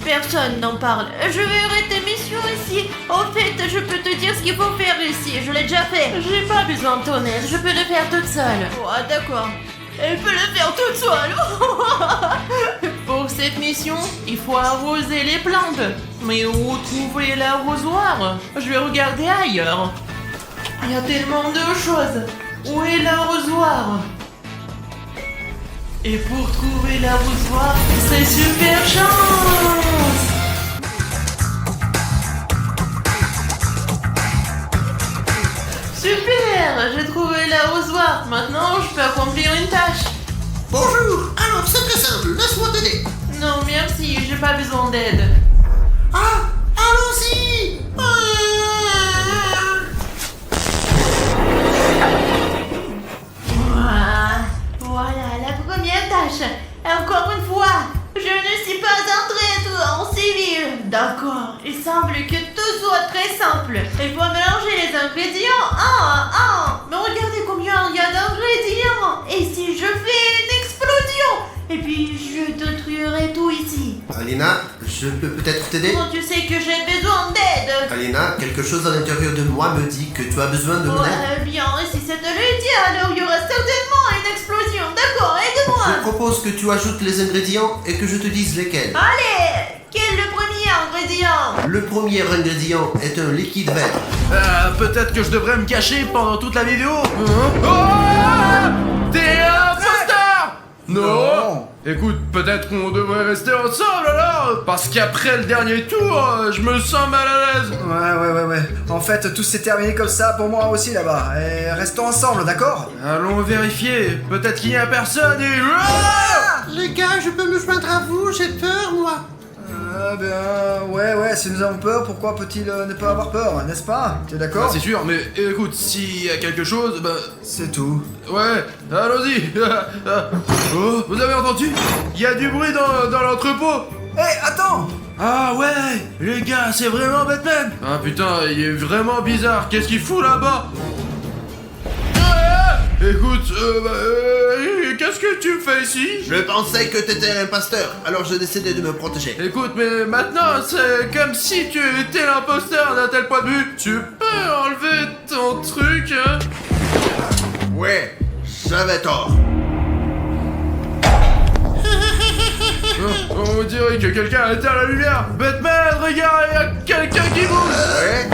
personne n'en parle. Je vais arrêter mission ici. En fait, je peux te dire ce qu'il faut faire ici. Je l'ai déjà fait. J'ai pas besoin de ton aide. Je peux le faire toute seule. Oh, d'accord. Elle peut le faire toute seule. Pour cette mission, il faut arroser les plantes. Mais où trouver l'arrosoir? Je vais regarder ailleurs. Il y a tellement de choses. Où est l'arrosoir? Et pour trouver l'arrosoir, c'est super chance! Super! J'ai trouvé l'arrosoir. Maintenant, je peux accomplir une tâche. Bonjour, alors c'est très simple, laisse-moi t'aider. Non, merci, j'ai pas besoin d'aide. Ah, allons-y. Voilà, la première tâche. Encore une fois, je ne suis pas entrée en civil. D'accord, il semble que tout soit très simple. Il faut mélanger les ingrédients un à un. Mais regardez combien il y a d'ingrédients. Et si je fais une explosion? Et puis je détruirai tout ici. Alina, je peux peut-être t'aider? Comment tu sais que j'ai besoin d'aide? Alina, quelque chose à l'intérieur de moi me dit que tu as besoin de mon aide. Bien, si c'est te le dit, alors il y aura certainement une explosion. D'accord, aide-moi. Je propose que tu ajoutes les ingrédients et que je te dise lesquels. Allez, quel est le premier ingrédient? Le premier ingrédient est un liquide vert. Peut-être que je devrais me cacher pendant toute la vidéo. Oh, t'es un imposteur. Non. Écoute, peut-être qu'on devrait rester ensemble alors. Parce qu'après le dernier tour, je me sens mal à l'aise. Ouais. En fait, tout s'est terminé comme ça pour moi aussi là-bas. Et restons ensemble, d'accord? Allons vérifier. Peut-être qu'il n'y a personne et... Ah Les gars, je peux me joindre à vous, j'ai peur moi. Ouais, si nous avons peur, pourquoi peut-il ne pas avoir peur, n'est-ce pas? Tu es Ah, d'accord? c'est sûr, mais écoute, s'il y a quelque chose, bah... C'est tout. Ouais, allons-y. Oh, vous avez entendu? Il y a du bruit dans l'entrepôt. Hé, attends! Ah ouais, les gars, c'est vraiment Batman. Ah putain, il est vraiment bizarre. Qu'est-ce qu'il fout là-bas? Écoute, qu'est-ce que tu fais ici? Je pensais que t'étais un imposteur, alors j'ai décidé de me protéger. Écoute, mais maintenant, c'est comme si tu étais l'imposteur d'un tel point de vue. Tu peux enlever ton truc, hein? Ouais, j'avais tort. On dirait que quelqu'un a éteint la lumière. Batman, regarde, il y a quelqu'un qui bouge. Ouais,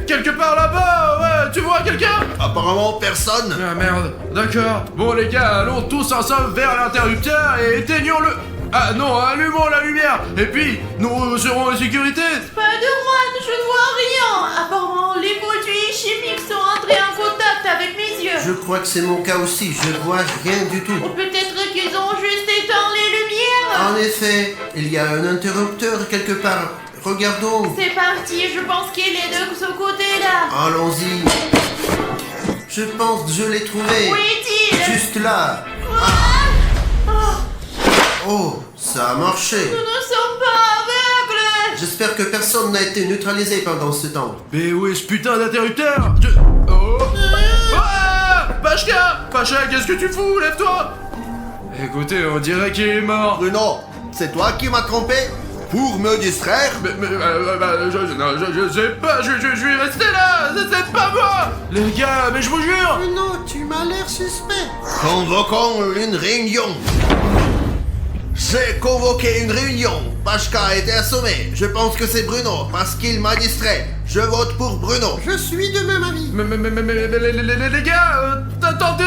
Quelque part là-bas, ouais, tu vois quelqu'un? apparemment personne. Ah merde, d'accord. Bon les gars, allons tous ensemble vers l'interrupteur et éteignons-le. Ah non, allumons la lumière. Et puis, nous serons en sécurité. Spider-Man, je ne vois rien. Apparemment, les produits chimiques sont entrés en contact avec mes yeux. Je crois que c'est mon cas aussi, je vois rien du tout. Ou peut-être qu'ils ont juste éteint les lumières. En effet, il y a un interrupteur quelque part. Regardons. C'est parti, je pense qu'il est de ce côté-là. Allons-y. Je pense que je l'ai trouvé. Où est-il? Juste là. Oh, ça a marché. Nous ne sommes pas aveugles. J'espère que personne n'a été neutralisé pendant ce temps. Mais où est ce putain d'interrupteur? Oh. Ah, Pachka, qu'est-ce que tu fous? Lève-toi. Écoutez, on dirait qu'il est mort. Bruno, c'est toi qui m'as trompé pour me distraire? Je sais pas, je suis resté là, c'est pas moi. Les gars, mais je vous jure. Bruno, tu m'as l'air suspect. Convoquons une réunion. J'ai convoqué une réunion. Pachka a été assommé. Je pense que c'est Bruno parce qu'il m'a distrait. Je vote pour Bruno. Je suis de même avis. Mais les gars, attendez.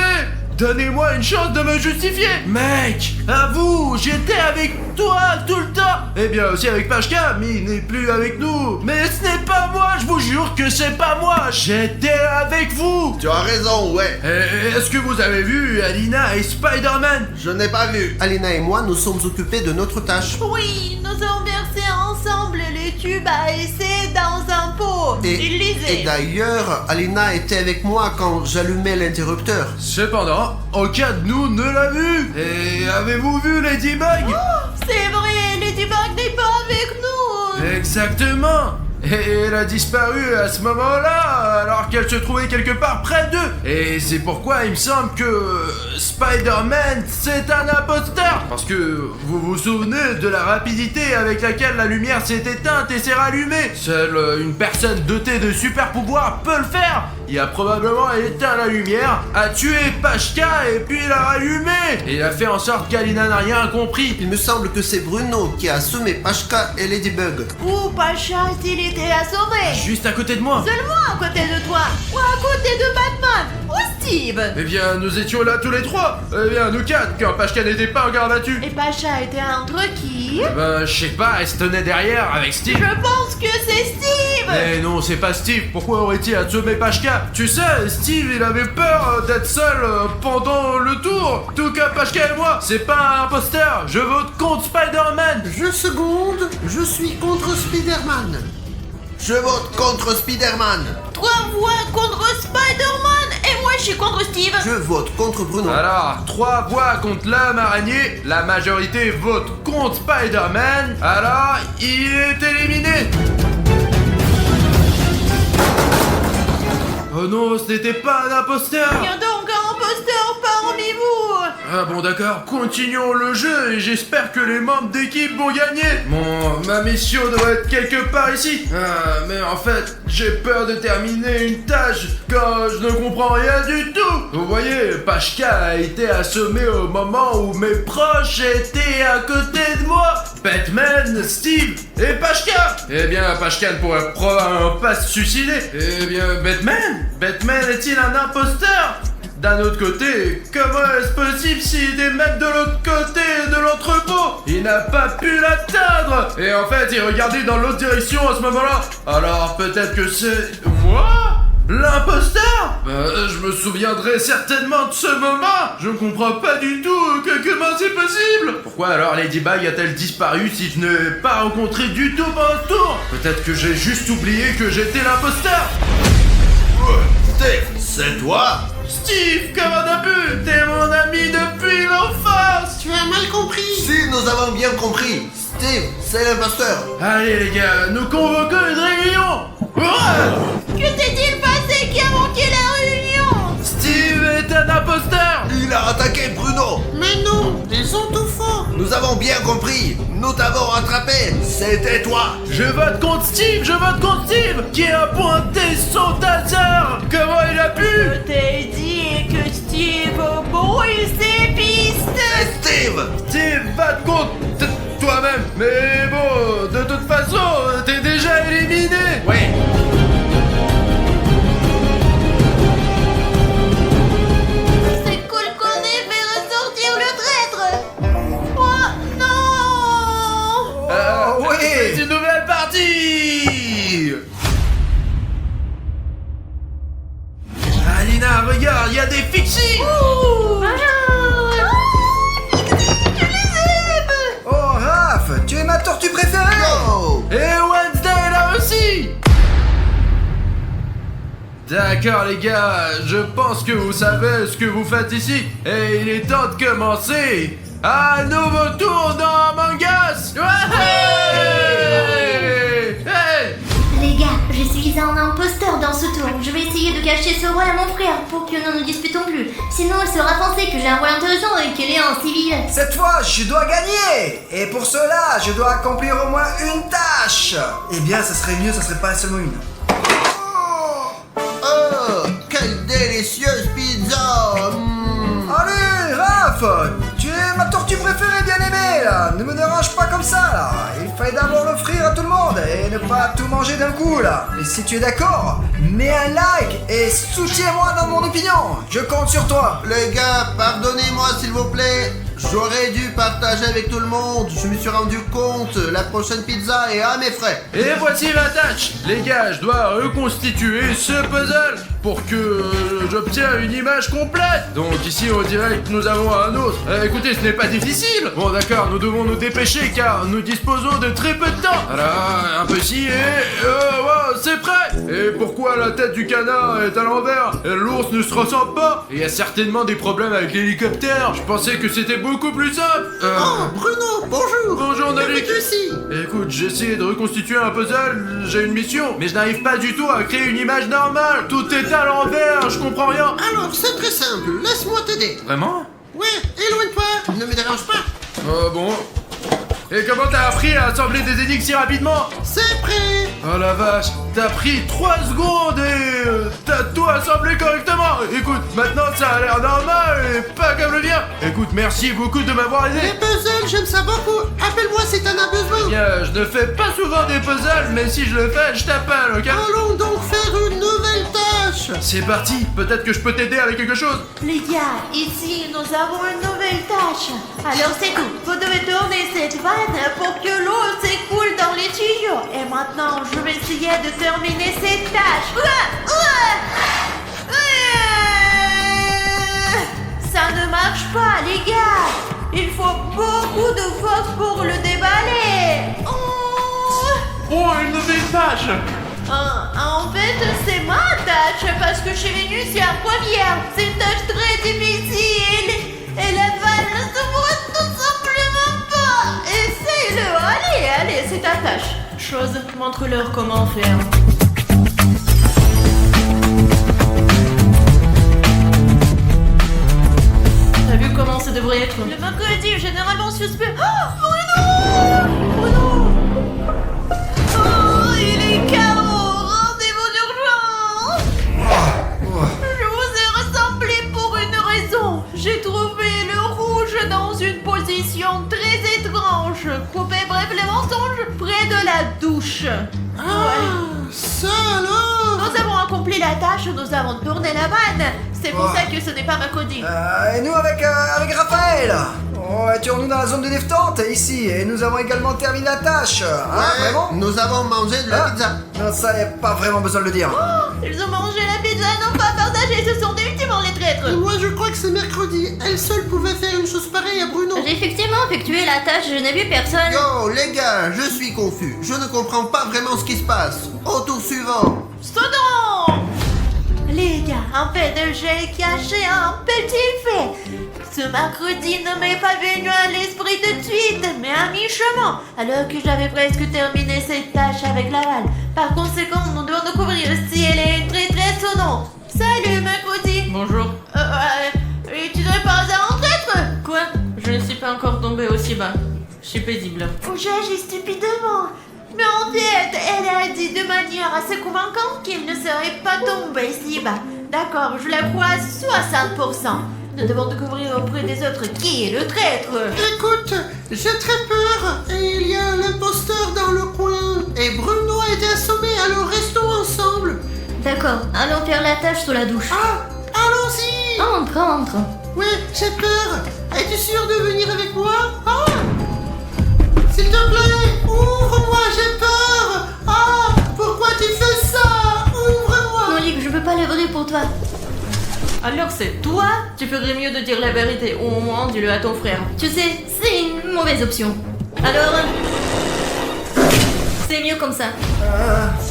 Donnez-moi une chance de me justifier. Mec, avoue, j'étais avec toi tout le temps. Eh bien aussi avec Pachka, mais il n'est plus avec nous. Mais ce n'est pas moi, je vous jure que c'est pas moi. J'étais avec vous. Tu as raison, ouais. Est-ce que vous avez vu Alina et Spider-Man? Je n'ai pas vu. Alina et moi, nous sommes occupés de notre tâche. Oui, nous avons versé ensemble les tubes à essai dans un pot. Il Et lisait. d'ailleurs, Alina était avec moi quand j'allumais l'interrupteur. Cependant, aucun de nous ne l'a vu. Et avez-vous vu Ladybug? C'est vrai, Ladybug n'est pas avec nous. Exactement. Et elle a disparu à ce moment-là, alors qu'elle se trouvait quelque part près d'eux. Et c'est pourquoi il me semble que Spider-Man, c'est un imposteur. Parce que vous vous souvenez de la rapidité avec laquelle la lumière s'est éteinte et s'est rallumée. Seule une personne dotée de super pouvoirs peut le faire. Il a probablement éteint la lumière, a tué Pachka et puis l'a rallumée. Et il a fait en sorte qu'Alina n'a rien compris. Il me semble que c'est Bruno qui a assommé Pachka et Ladybug. Où Pacha a-t-il été assommé? Juste à côté de moi. Seulement à côté de toi. Ou à côté de Batman. Ou Steve. Eh bien, nous étions là tous les trois. Eh bien, nous quatre, quand Pachka n'était pas en garde à vue. Et Pacha était entre qui? Ben, je sais pas, elle se tenait derrière avec Steve. Je pense que c'est Steve. Mais non, c'est pas Steve. Pourquoi aurait-il assommé Pachka? Tu sais, Steve, il avait peur d'être seul pendant le tour. Tout comme Pachka et moi. C'est pas un imposteur. Je vote contre Spider-Man. Je seconde, je suis contre Spider-Man. Je vote contre Spider-Man. 3 voix contre Spider-Man. Et moi je suis contre Steve. Je vote contre Bruno. Alors, 3 voix contre l'homme araignée. La majorité vote contre Spider-Man. Alors, il est éliminé. Oh non, ce n'était pas un imposteur. Il y a donc un imposteur parmi vous. Ah bon d'accord, continuons le jeu et j'espère que les membres d'équipe vont gagner. Bon, ma mission doit être quelque part ici. Ah, mais en fait, j'ai peur de terminer une tâche quand je ne comprends rien du tout. Vous voyez, Pachka a été assommé au moment où mes proches étaient à côté de moi. Batman, Steve et Pachka. Eh bien, Pachka ne pourrait probablement pas se suicider. Eh bien, Batman est-il un imposteur? D'un autre côté, comment est-ce possible s'il est même de l'autre côté de l'entrepôt? Il n'a pas pu l'atteindre. Et en fait, il regardait dans l'autre direction à ce moment-là. Alors peut-être que c'est moi? L'imposteur? Je me souviendrai certainement de ce moment. Je ne comprends pas du tout comment c'est possible. Pourquoi alors Ladybug a-t-elle disparu si je n'ai pas rencontré du tout pendant ce tour? Peut-être que j'ai juste oublié que j'étais l'imposteur. Steve, c'est toi? Steve, comment t'as pu? T'es mon ami depuis l'enfance. Tu as mal compris. Si, nous avons bien compris. Steve, c'est l'imposteur. Allez les gars, nous convoquons une réunion. Ouais. Que s'est-il passé qui a manqué la réunion? Steve est un imposteur. Il a attaqué Bruno. Mais non, ils sont tout faux. Nous avons bien compris. Nous t'avons rattrapé. C'était toi. Je vote contre Steve, qui a pointé son taser. Comment il a pu? Je t'ai dit que Steve brouille ses pistes. C'est Steve. Steve, vote contre toi-même. Mais bon, de toute façon, t'es déjà éliminé. Ouais. C'est cool qu'on ait fait ressortir le traître. Oh non! Oh, oui. C'est une nouvelle partie. Alina, regarde, il y a des fixies. Oh, Raph, tu es ma tortue préférée. Oh. Et Wednesday là aussi. D'accord les gars, je pense que vous savez ce que vous faites ici. Et il est temps de commencer un nouveau tour dans Among Us. Ouais. Hey. Les gars, je suis un imposteur dans ce tour. Je vais essayer de cacher ce rôle à mon frère pour que nous ne nous disputons plus. Sinon, il sera pensé que j'ai un rôle intéressant et qu'il est un civil. Cette fois, je dois gagner. Et pour cela, je dois accomplir au moins une tâche. Eh bien, ça serait mieux, ça serait pas seulement une. Oh, quelle délicieuse pizza. Allez, Raph, tu es ma tortue préférée, bien aimée, là. Ne me dérange pas comme ça, là. Il fallait d'abord l'offrir à tout le monde et ne pas tout manger d'un coup, là. Et si tu es d'accord, mets un like et soutiens-moi dans mon opinion. Je compte sur toi. Les gars, pardonnez-moi s'il vous plaît. J'aurais dû partager avec tout le monde. Je me suis rendu compte, la prochaine pizza est à mes frais. Et voici la tâche. Les gars, je dois reconstituer ce puzzle pour que j'obtienne une image complète. Donc ici on dirait que nous avons un autre. Écoutez, ce n'est pas difficile. Bon d'accord, nous devons nous dépêcher car nous disposons de très peu de temps. Voilà, un peu ici et... wow, c'est prêt. Et pourquoi la tête du canard est à l'envers? L'ours ne se ressemble pas. Et il y a certainement des problèmes avec l'hélicoptère. Je pensais que c'était beaucoup plus simple. Oh, Bruno, bonjour. Bonjour Que Nalik. fais-tu ici? Écoute, j'ai essayé de reconstituer un puzzle, j'ai une mission, mais je n'arrive pas du tout à créer une image normale. Tout est à l'envers, je comprends rien. Alors, c'est très simple, laisse-moi t'aider. Vraiment? Ouais, éloigne-toi, ne me dérange pas. Oh bon. Et comment t'as appris à assembler des énigmes si rapidement? C'est prêt. Oh la vache, t'as pris 3 secondes et t'as tout assemblé correctement. Écoute, maintenant ça a l'air normal et pas comme le mien. Écoute, merci beaucoup de m'avoir aidé. Les puzzles, j'aime ça beaucoup. Appelle-moi si t'en as besoin. Bien, je ne fais pas souvent des puzzles, mais si je le fais, je t'appelle, ok? Allons donc faire une nouvelle tâche. C'est parti, peut-être que je peux t'aider avec quelque chose. Les gars, ici nous avons une nouvelle tâche. Alors c'est tout. Vous devez tourner cette vanne pour que l'eau s'écoule dans les tuyaux. Et maintenant, je vais essayer de terminer cette tâche. Ça ne marche pas, les gars. Il faut beaucoup de force pour le déballer. Oh, une nouvelle tâche. En fait, c'est ma tâche parce que je suis venue ici en première. C'est une tâche très difficile. Et la vanne ne se voit tout simplement pas. Essaye-le. Allez, c'est ta tâche. Chose, montre-leur comment faire. T'as vu comment ça devrait être? Le mercredi est généralement suspect. Oh, Bruno! Oh, il est KO. Rendez-vous d'urgence. Je vous ai rassemblé pour une raison. J'ai trouvé le rouge dans une position très étrange. Coupé bref les mensonges près de la douche. Ça alors. Nous avons accompli la tâche, nous avons tourné la vanne. C'est pour ça que ce n'est pas ma codie. Et nous avec Raphaël. Oh, étions-nous dans la zone de détente ici et nous avons également terminé la tâche. Hein, Ouais, vraiment? nous avons mangé de la Hein? pizza. Non, ça y a pas vraiment besoin de le dire. Ils ont mangé la pizza, non pas partagé, ce sont définitivement les traîtres. Et moi je crois que c'est mercredi. Elle seule pouvait faire une chose pareille à Bruno. J'ai effectivement effectué la tâche, je n'ai vu personne. Yo les gars, je suis confus. Je ne comprends pas vraiment ce qui se passe. Au tour suivant. Sodon! Les gars, en fait, j'ai caché un petit fait. Ce mercredi ne m'est pas venu à l'esprit tout de suite, mais à mi-chemin, alors que j'avais presque terminé cette tâche avec Laval. Par conséquent, nous devons découvrir si elle est très très ou non. Salut, mercredi! Bonjour. Et tu n'es pas un traître? Quoi? Je ne suis pas encore tombée aussi bas. Je suis paisible. J'ai agi stupidement. Mais en fait, elle a dit de manière assez convaincante qu'il ne serait pas tombé si bas. D'accord, je la crois à 60%. Nous devons découvrir auprès des autres qui est le traître. Écoute, j'ai très peur. Et il y a l'imposteur dans le coin. Et Bruno a été assommé, alors restons ensemble. D'accord, allons faire la tâche sous la douche. Ah, allons-y. Entre, entre. Ouais, j'ai peur. Es-tu sûr de venir avec moi? Ah! S'il te plaît, ouvre-moi, j'ai peur. Ah, pourquoi tu fais ça? Ouvre-moi. Non, Lick, je peux pas l'ouvrir pour toi. Alors c'est toi? Tu ferais mieux de dire la vérité, ou au moins dis-le à ton frère. Tu sais, c'est une mauvaise option. Alors, c'est mieux comme ça.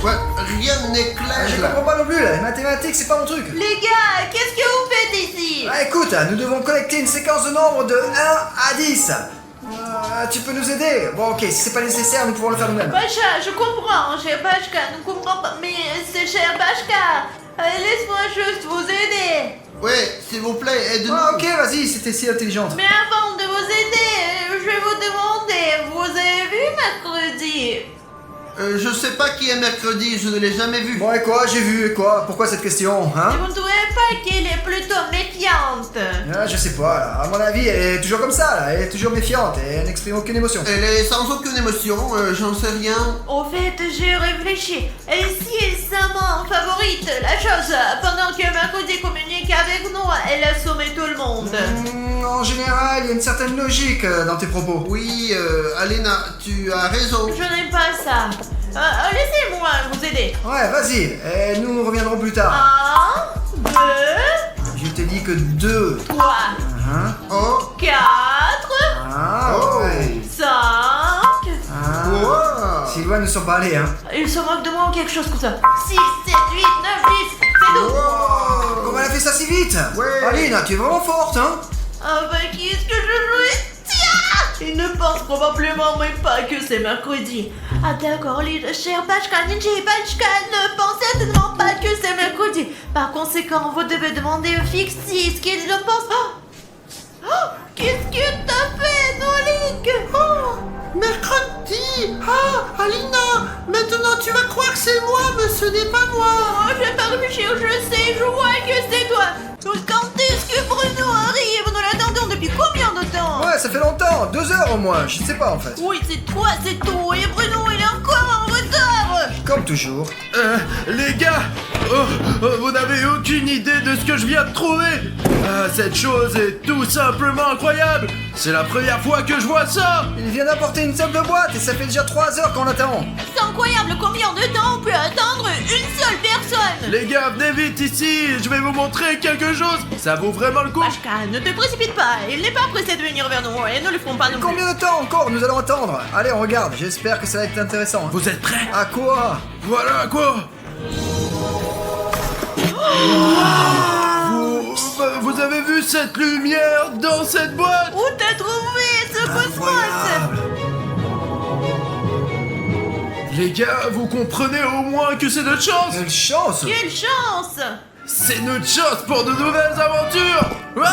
Ouais, rien n'est Je clair là. comprends pas non plus, là. Les mathématiques, c'est pas mon truc. Les gars, qu'est-ce que vous faites ici? Ah, écoute, nous devons collecter une séquence de nombres de 1 à 10. Tu peux nous aider? Bon, ok, si c'est pas nécessaire, nous pouvons le faire nous-mêmes. Bacha, je comprends, cher Bachka, nous comprenons pas, mais c'est cher Bachka. Laisse-moi juste vous aider. Ouais, s'il vous plaît, aide-nous. Ah, ok, vas-y, c'était si intelligente. Mais avant de vous aider, je vais vous demander, vous avez vu mercredi? Je sais pas qui est mercredi, je ne l'ai jamais vu. Bon, et quoi? J'ai vu, et quoi? Pourquoi cette question, hein? Vous ne trouvez pas qu'elle est plutôt méfiante? Ah, je sais pas, là. À mon avis, elle est toujours comme ça, là. Elle est toujours méfiante et elle n'exprime aucune émotion. Elle est sans aucune émotion, j'en sais rien. Au fait, j'ai réfléchi. Et si elle s'amant favorite la chose, pendant que mercredi communique avec nous, elle assommait tout le monde. En général, il y a une certaine logique dans tes propos. Oui, Alena, tu as raison. Je n'aime pas ça. Laissez-moi vous aider. Ouais, vas-y, et nous reviendrons plus tard. 1, 2, Je t'ai dit que 2. 3, Hein? Oh, 4, Ah, Oh. ouais. 5. Ah. wow. Si loin ne sont pas allés, hein. Il se moque de moi ou quelque chose comme ça. 6, 7, 8, 9, 10. C'est tout. Comment elle a fait ça si vite? Ouais. Aline, tu es vraiment forte, hein? Ah bah qui est-ce que je jouais? Tiens! Il ne pense probablement même pas que c'est mercredi. Ah d'accord, les chers Bachka, Ninja et Bachka ne pensent certainement pas que c'est mercredi. Par conséquent, vous devez demander au Fixie ce qu'il en pense. Oh! Oh! Qu'est-ce que t'as fait, Nolik? Oh! Mercredi. Ah, Alina, maintenant tu vas croire que c'est moi, mais ce n'est pas moi. Oh, je vais pas réfléchir, je sais, je vois que c'est toi. Donc quand est-ce que Bruno arrive? Nous l'attendons depuis combien de temps? Ouais, ça fait longtemps, 2 heures au moins, je sais pas en fait. Oui, c'est toi, c'est tout. Et Bruno, il est encore en retard. Comme toujours. Les gars, vous n'avez aucune idée de ce que je viens de trouver. Cette chose est tout simplement incroyable. C'est la première fois que je vois ça. Il vient d'apporter une simple boîte et ça fait déjà 3 heures qu'on l'attend. C'est incroyable combien de temps on peut attendre une seule personne. Les gars, venez vite ici, je vais vous montrer quelque chose. Ça vaut vraiment le coup. Bachka, ne te précipite pas. Il n'est pas pressé de venir vers nous et nous le ferons pas non plus. Combien de temps encore nous allons attendre? Allez, on regarde, j'espère que ça va être intéressant. hein. Vous êtes prêts? À quoi? Voilà quoi. Vous avez vu cette lumière dans cette boîte? Où t'as trouvé ce cosmos? Incroyable. Les gars, vous comprenez au moins que c'est notre chance. Quelle chance! Quelle chance! C'est notre chance pour de nouvelles aventures. Ouais.